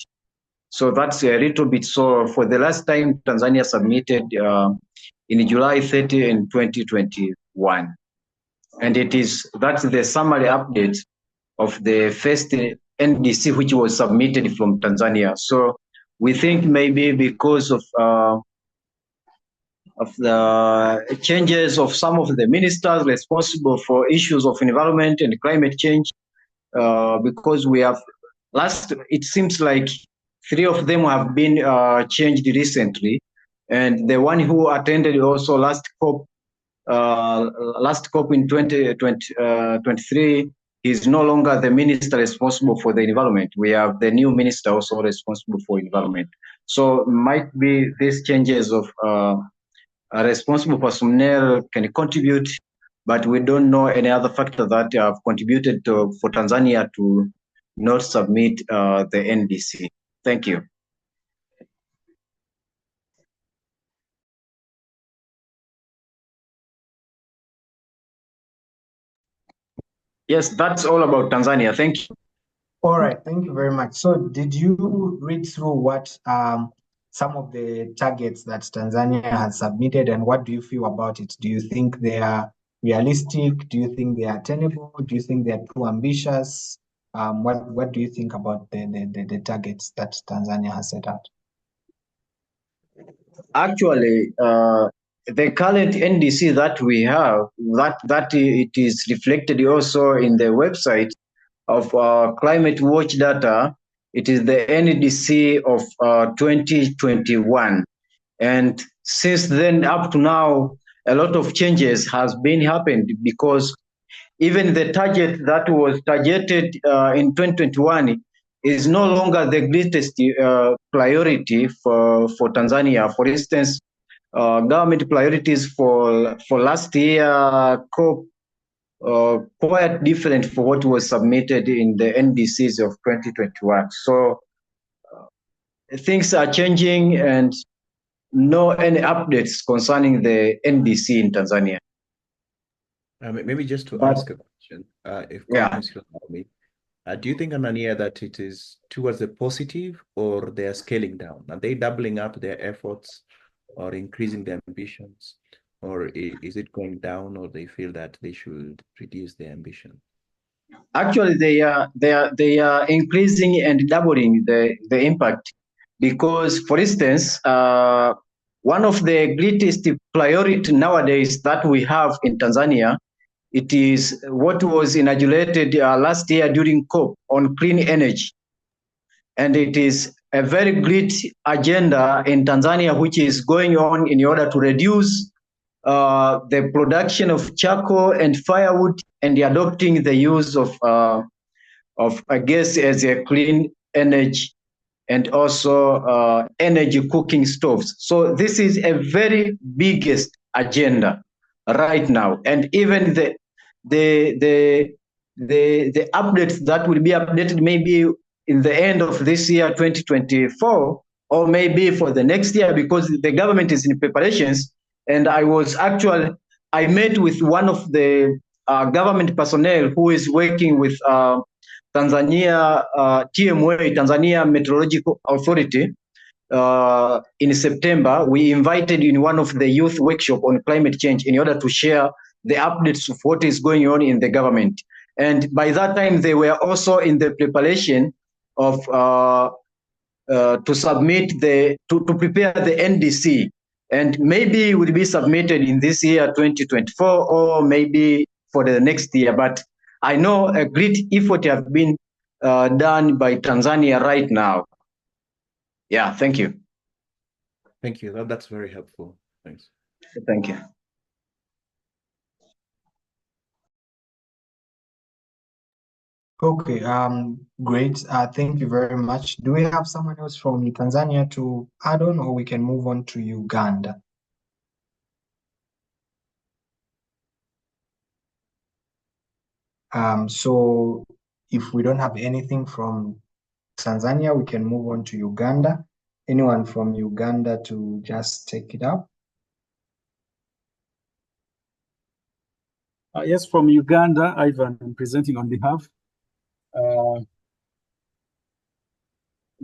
So that's a little bit. So for the last time, Tanzania submitted in July 30 in 2021. And that's the summary update of the first NDC which was submitted from Tanzania. So we think maybe because of the changes of some of the ministers responsible for issues of environment and climate change, because we have it seems like 3 of them have been changed recently, and the one who attended also last COP in 2023 is no longer the minister responsible for the environment. We have the new minister also responsible for environment. So might be these changes of responsible personnel can contribute, but we don't know any other factor that have contributed for Tanzania to not submit the NDC. Thank you. Yes, that's all about Tanzania. Thank you. All right, thank you very much. So did you read through what some of the targets that Tanzania has submitted, and what do you feel about it? Do you think they are realistic? Do you think they are attainable? Do you think they are too ambitious? What do you think about the targets that Tanzania has set out? Actually, the current NDC that we have, that it is reflected also in the website of Climate Watch data. It is the NDC of 2021, and since then up to now, a lot of changes has been happened, because even the target that was targeted in 2021 is no longer the greatest priority for Tanzania. For instance, government priorities for last year COP quite different for what was submitted in the NDCs of 2021. So things are changing, and know any updates concerning the NDC in Tanzania. Maybe just to But ask a question, if yeah, Conference will allow me. Do you think, Anania, that it is towards the positive or they are scaling down? Are they doubling up their efforts or increasing their ambitions? Or is it going down, or they feel that they should reduce their ambition? actually they are increasing and doubling the impact, because for instance, one of the greatest priority nowadays that we have in Tanzania, it is what was inaugurated last year during COP on clean energy. And it is a very great agenda in Tanzania, which is going on in order to reduce the production of charcoal and firewood, and adopting the use of I guess as a clean energy, and also energy cooking stoves. So this is a very biggest agenda right now, and even the the the updates that will be updated maybe in the end of this year 2024, or maybe for the next year, because the government is in preparations. And I met with one of the government personnel who is working with Tanzania TMA, Tanzania Meteorological Authority. In September, we invited in one of the youth workshop on climate change in order to share the updates of what is going on in the government. And by that time, they were also in the preparation of to submit to prepare the NDC, and maybe it will be submitted in this year 2024, or maybe for the next year. But I know a great effort has been done by Tanzania right now. Yeah, thank you. Thank you. That's very helpful. Thanks. Thank you. Okay, great. Thank you very much. Do we have someone else from Tanzania to add on, or we can move on to Uganda? So if we don't have anything from Tanzania, we can move on to Uganda. Anyone from Uganda to just take it up? Yes, from Uganda, Ivan, I'm presenting on behalf. I'm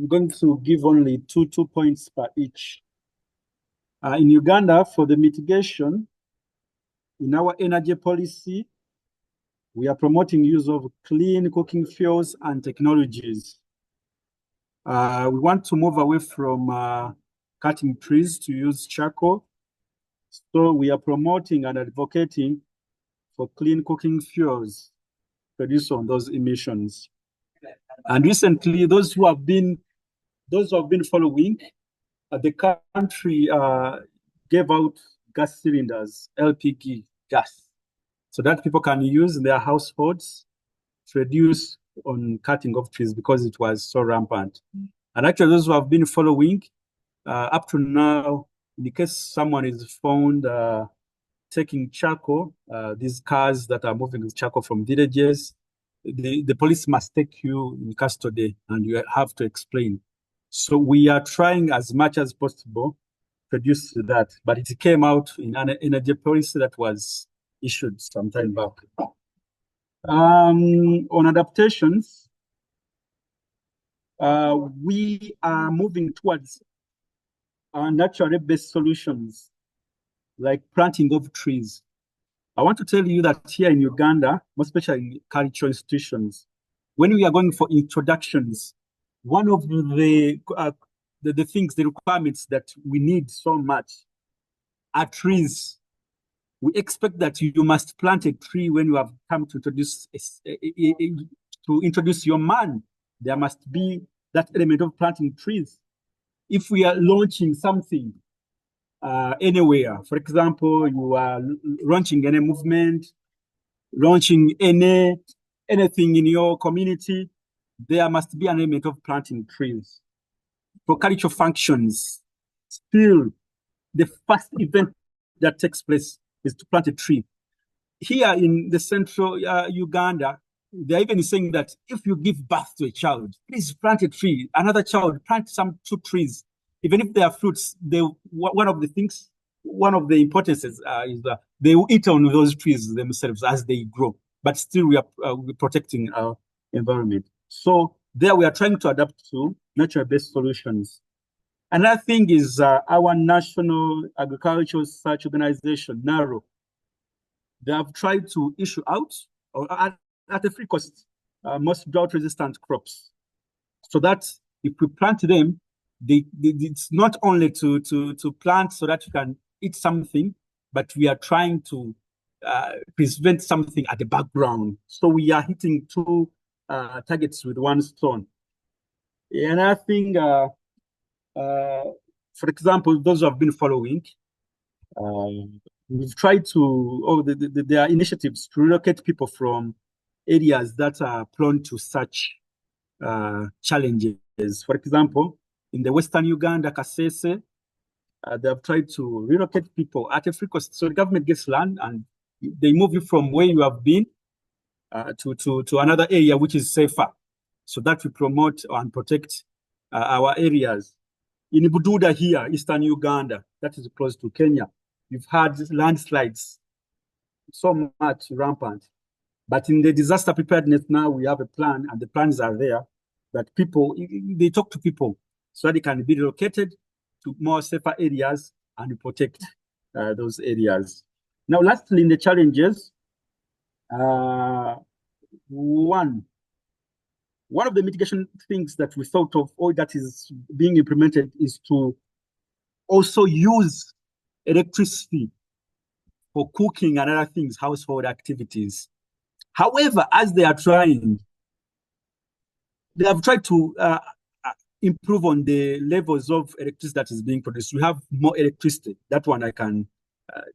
going to give only two points per each. In Uganda, for the mitigation, in our energy policy, we are promoting use of clean cooking fuels and technologies. We want to move away from cutting trees to use charcoal. So we are promoting and advocating for clean cooking fuels produced on those emissions. And recently, those who have been following, the country gave out gas cylinders, LPG gas, so that people can use in their households to reduce on cutting of trees, because it was so rampant. And actually, those who have been following, up to now, in case someone is found taking charcoal, these cars that are moving with charcoal from villages, the police must take you in custody and you have to explain. So we are trying as much as possible to reduce that, but it came out in an energy policy that was issued some time back. On adaptations, we are moving towards naturally based solutions like planting of trees. I want to tell you that here in Uganda, especially in cultural institutions, when we are going for introductions, one of the things, the requirements that we need so much are trees. We expect that you must plant a tree when you have come to introduce your man. There must be that element of planting trees. If we are launching something anywhere, for example, you are launching any movement, launching anything in your community, there must be an element of planting trees. For cultural functions, still the first event that takes place is to plant a tree. Here in the central Uganda, they're even saying that if you give birth to a child, please plant a tree. Another child, plant 2 trees. even if they are fruits, one of the importances is that they will eat on those trees themselves as they grow. But still, we're protecting our environment. So there, we are trying to adapt to nature-based solutions. Another thing is our National Agricultural Research Organization, NARO. They have tried to issue out or at a free cost most drought-resistant crops, so that if we plant them, it's not only to plant so that you can eat something, but we are trying to prevent something at the background. So we are hitting two targets with one stone. And I think, for example, those who have been following, we've tried to, there are initiatives to relocate people from areas that are prone to such challenges. For example, in the Western Uganda, Kasese, they have tried to relocate people at a free cost. So the government gets land and they move you from where you have been to another area which is safer, so that we promote and protect our areas. In Bududa here, Eastern Uganda, that is close to Kenya, we've had landslides so much rampant. But in the disaster preparedness now, we have a plan, and the plans are there that people, they talk to people so that they can be relocated to more safer areas and protect those areas. Now, lastly, in the challenges, one of the mitigation things that we thought of, or that is being implemented, is to also use electricity for cooking and other things, household activities. However, as they are trying, they have tried to improve on the levels of electricity that is being produced. We have more electricity. That one I can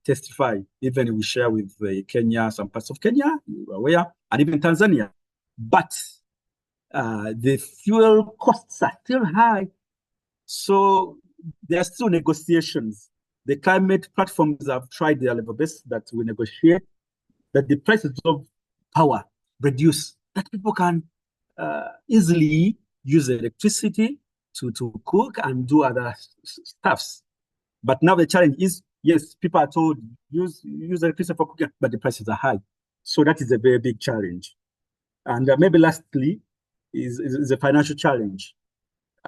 testify. Even we share with Kenya, some parts of Kenya, where, and even Tanzania. But the fuel costs are still high. So there are still negotiations. The climate platforms have tried their level best that we negotiate, that the prices of power reduce, that people can easily use electricity to cook and do other stuffs. But now the challenge is, yes, people are told use electricity for cooking, but the prices are high. So that is a very big challenge. And maybe lastly is a financial challenge.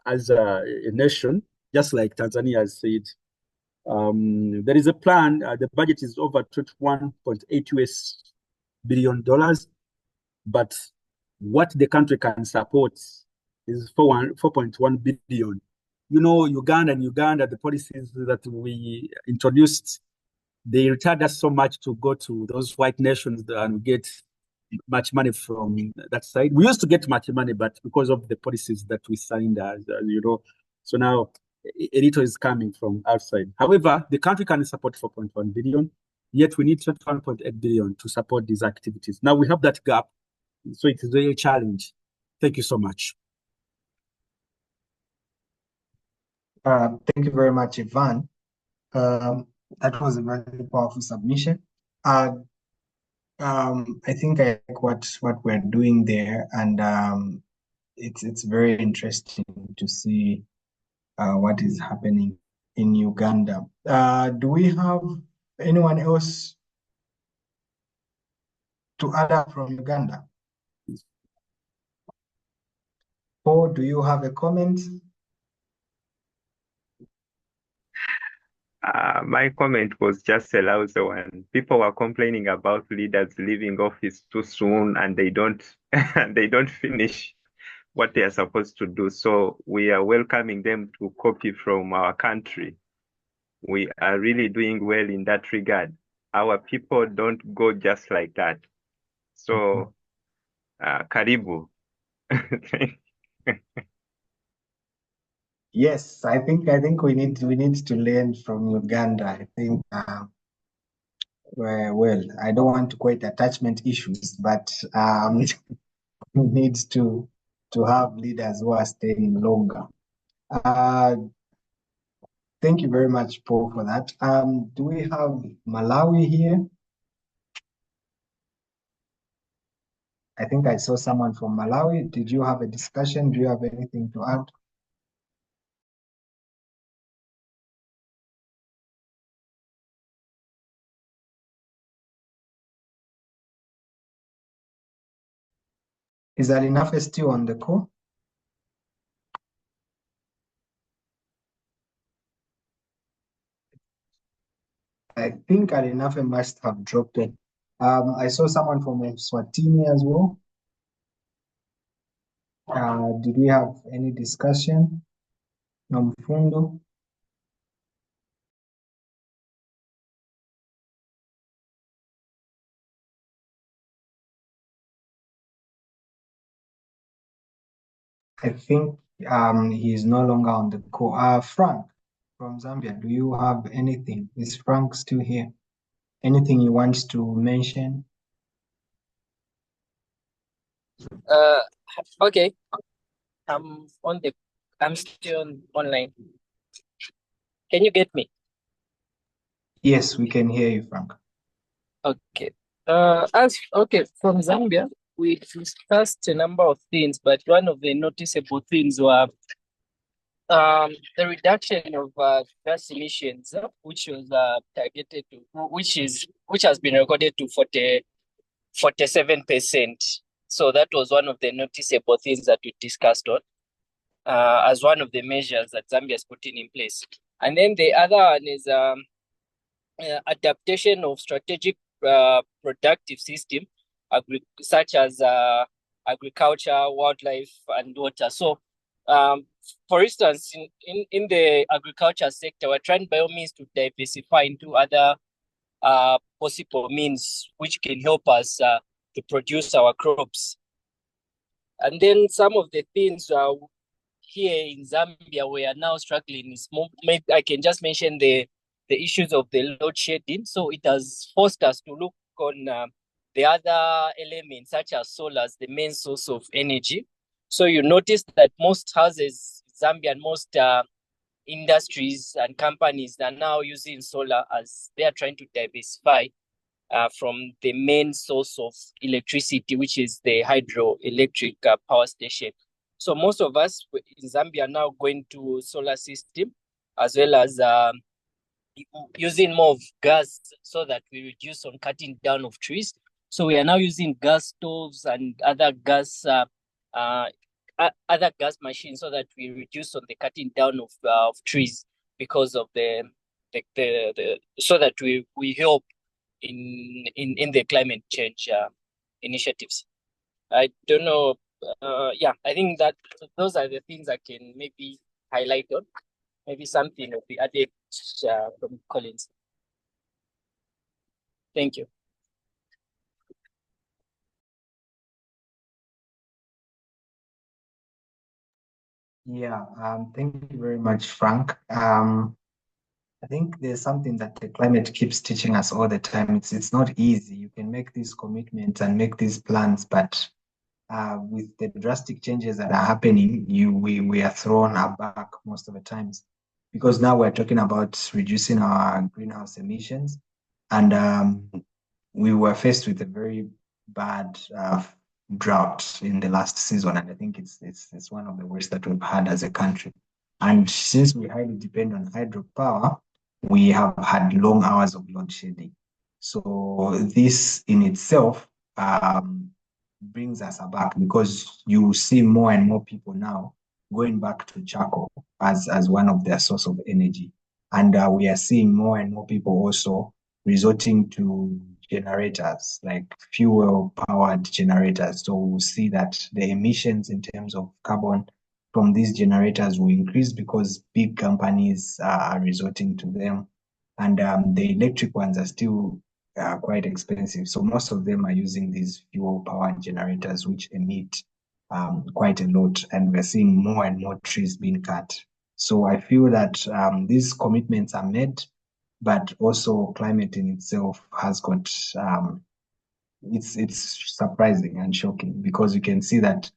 As a nation, just like Tanzania has said, there is a plan. The budget is over $21.8 billion, but what the country can support is 4.1 billion. You know, Uganda, the policies that we introduced, they required us so much to go to those white nations and get much money from that side. We used to get much money, but because of the policies that we signed, so now a little is coming from outside. However, the country can support 4.1 billion, yet we need 21.8 billion to support these activities. Now we have that gap, so it is a real challenge. Thank you so much. Thank you very much, Ivan. That was a very powerful submission. I think I like what we're doing there, and it's very interesting to see what is happening in Uganda. Do we have anyone else to add up from Uganda? Or do you have a comment? My comment was just a lousy one. People were complaining about leaders leaving office too soon, and they don't they don't finish what they are supposed to do. So we are welcoming them to copy from our country. We are really doing well in that regard. Our people don't go just like that. So, karibu. Yes, I think we need to learn from Uganda. I think well, I don't want to quote attachment issues, but we need to have leaders who are staying longer. Thank you very much, Paul, for that. Do we have Malawi here? I think I saw someone from Malawi. Did you have a discussion? Do you have anything to add? Is Alinafe still on the call? I think Alinafe must have dropped it. I saw someone from Swatini as well. Did we have any discussion? Nomfundo? I think he is no longer on the call. Frank from Zambia, do you have anything? Is Frank still here? Anything he wants to mention? Uh, okay. I'm still online. Can you get me? Yes, we can hear you, Frank. Okay. From Zambia, we discussed a number of things, but one of the noticeable things were the reduction of gas emissions, which was targeted to, which has been recorded to 47%. So that was one of the noticeable things that we discussed on as one of the measures that Zambia is putting in place. And then the other one is adaptation of strategic productive system, such as agriculture, wildlife, and water. So, for instance, in the agriculture sector, we're trying by all means to diversify into other possible means which can help us to produce our crops. And then some of the things here in Zambia we are now struggling is more, I can just mention the issues of the load shedding. So it has forced us to look on the other elements such as solar as the main source of energy. So you notice that most houses in Zambia and most industries and companies are now using solar as they are trying to diversify from the main source of electricity, which is the hydroelectric power station. So most of us in Zambia are now going to solar system, as well as using more of gas so that we reduce on cutting down of trees. So we are now using gas stoves and other gas machines so that we reduce on the cutting down of trees because of the so that we help in the climate change initiatives. I don't know. I think that those are the things I can maybe highlight on. Maybe something will be added from Collins. Thank you. Yeah, thank you very much, Frank. I think there's something that the climate keeps teaching us all the time. It's not easy. You can make these commitments and make these plans, but with the drastic changes that are happening, we are thrown aback most of the times, because now we're talking about reducing our greenhouse emissions, and we were faced with a very bad drought in the last season, and I think it's one of the worst that we've had as a country. And since we highly depend on hydropower, we have had long hours of load shedding. So this in itself brings us aback, because you see more and more people now going back to charcoal as one of their source of energy. And we are seeing more and more people also resorting to generators, like fuel powered generators. So we'll see that the emissions in terms of carbon from these generators will increase because big companies are resorting to them. And the electric ones are still quite expensive. So most of them are using these fuel powered generators, which emit quite a lot. And we're seeing more and more trees being cut. So I feel that these commitments are made, but also climate in itself has got it's surprising and shocking, because you can see that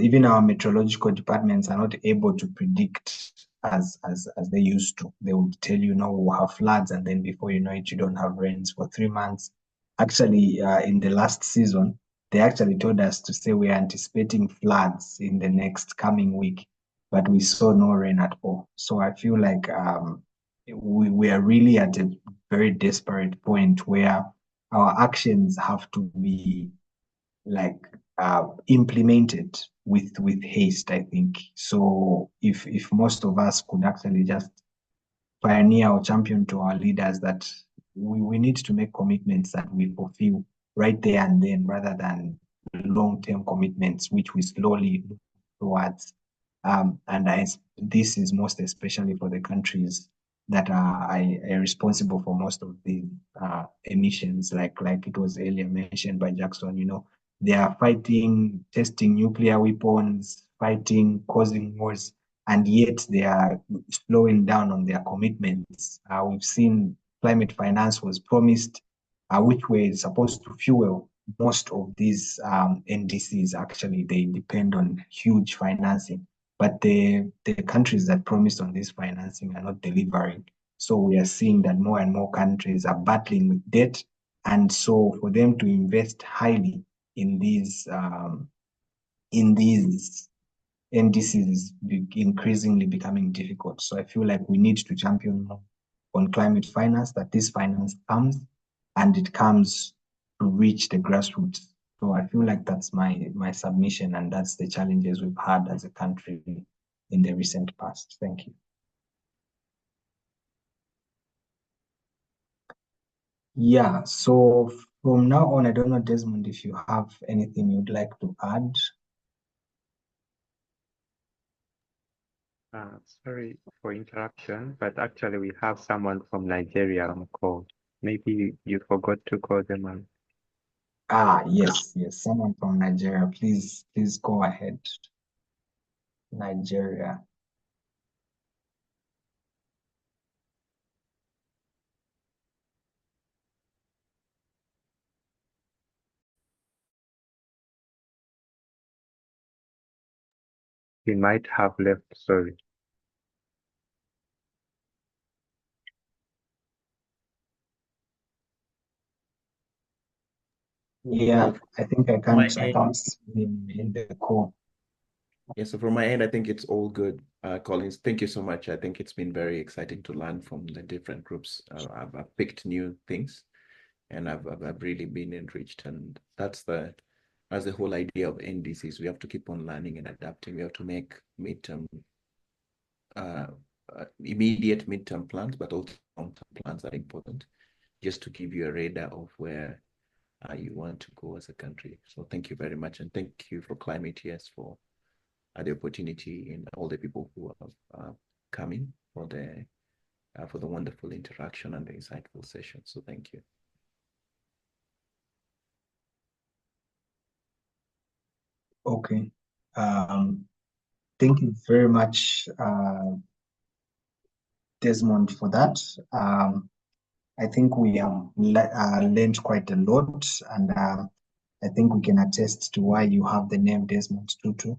even our meteorological departments are not able to predict as they used to. They would tell you, no, we'll have floods, and then before you know it, you don't have rains for 3 months. Actually, in the last season, they actually told us to say we are anticipating floods in the next coming week, but we saw no rain at all. So I feel like we are really at a very desperate point where our actions have to be like implemented with haste, I think. So if most of us could actually just pioneer or champion to our leaders that we need to make commitments that we fulfill right there and then, rather than long-term commitments which we slowly move towards. This is most especially for the countries that are responsible for most of the emissions, like it was earlier mentioned by Jackson. They are fighting, testing nuclear weapons, fighting, causing wars, and yet they are slowing down on their commitments. We've seen climate finance was promised, which were supposed to fuel most of these NDCs. Actually, they depend on huge financing, but the countries that promised on this financing are not delivering. So we are seeing that more and more countries are battling with debt, and so for them to invest highly in these NDCs is increasingly becoming difficult. So I feel like we need to champion more on climate finance, that this finance comes and it comes to reach the grassroots. So I feel like that's my submission, and that's the challenges we've had as a country in the recent past. Thank you. Yeah, so from now on, I don't know, Desmond, if you have anything you'd like to add. Sorry for interruption, but actually we have someone from Nigeria on call. Maybe you forgot to call them out. Yes, someone from Nigeria. Please go ahead. Nigeria. He might have left, sorry. Yeah, I think I can't see him in the call. Yeah, so from my end, I think it's all good. Collins, thank you so much. I think it's been very exciting to learn from the different groups. I've picked new things, and I've really been enriched. And that's the whole idea of NDCs. We have to keep on learning and adapting. We have to make immediate midterm plans, but also long-term plans are important, just to give you a radar of where you want to go as a country. So thank you very much, and thank you for Climate Yes for the opportunity, and all the people who have coming for the wonderful interaction and the insightful session. So thank you. Okay. Thank you very much, Desmond, for that. I think we have learned quite a lot, and I think we can attest to why you have the name Desmond Tutu,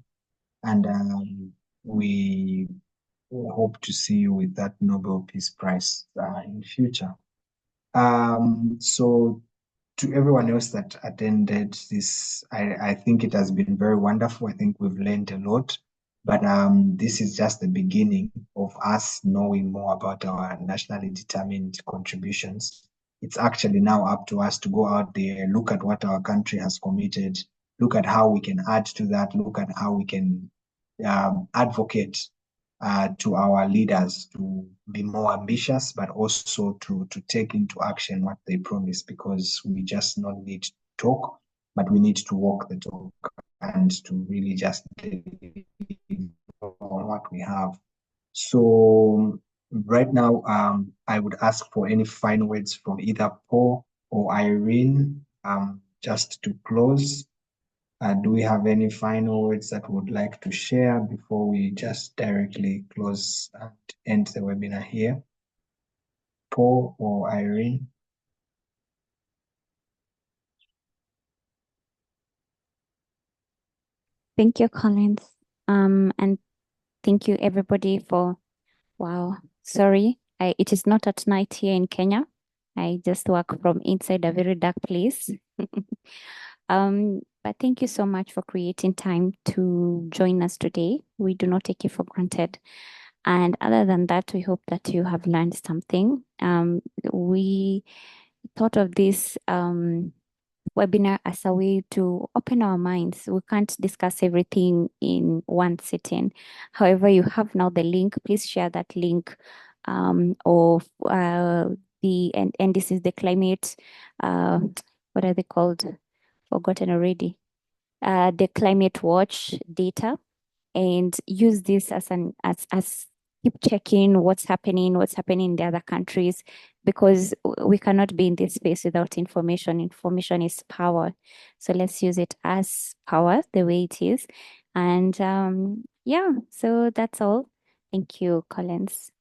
and we hope to see you with that Nobel Peace Prize in future. So to everyone else that attended this, I think it has been very wonderful. I think we've learned a lot, but this is just the beginning of us knowing more about our nationally determined contributions. It's actually now up to us to go out there, look at what our country has committed, look at how we can add to that, look at how we can advocate to our leaders to be more ambitious, but also to take into action what they promise, because we just not need to talk, but we need to walk the talk and to really just deliver on what we have. So right now, I would ask for any final words from either Paul or Irene, just to close. Do we have any final words that we would like to share before we just directly close and end the webinar here? Paul or Irene? Thank you, Collins. And thank you everybody for, wow, sorry, it is not at night here in Kenya. I just work from inside a very dark place. But thank you so much for creating time to join us today. We do not take it for granted. And other than that, we hope that you have learned something. We thought of this webinar as a way to open our minds. We can't discuss everything in one sitting. However, you have now the link. Please share that link of and this is the climate, what are they called? Forgotten already. The climate watch data, and use this as keep checking what's happening in the other countries, because we cannot be in this space without information. Information is power. So let's use it as power the way it is. And yeah, so that's all. Thank you, Collins.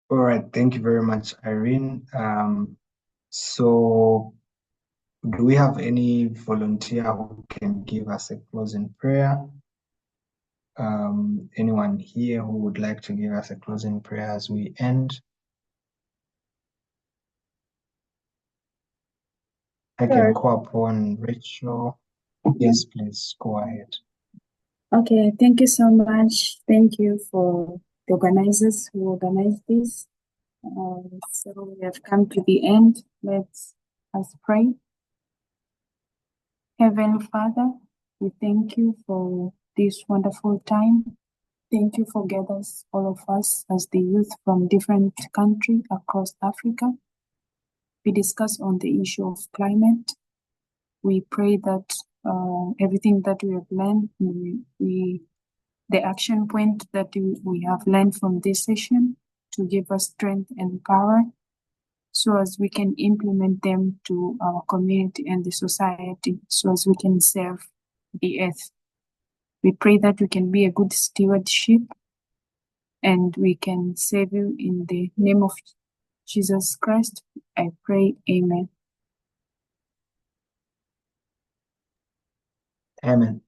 All right, thank you very much, Irene. So do we have any volunteer who can give us a closing prayer? Anyone here who would like to give us a closing prayer as we end? I can call upon Rachel. Yes, please go ahead. Okay, thank you so much. Thank you for the organizers who organized this. So we have come to the end. Let's us pray. Heavenly Father, we thank you for this wonderful time. Thank you for gathering all of us as the youth from different countries across Africa. We discuss on the issue of climate. We pray that everything that we have learned, the action point that we have learned from this session to give us strength and power so as we can implement them to our community and the society, so as we can serve the earth. We pray that we can be a good stewardship and we can save you in the name of Jesus Christ. I pray, amen. Amen.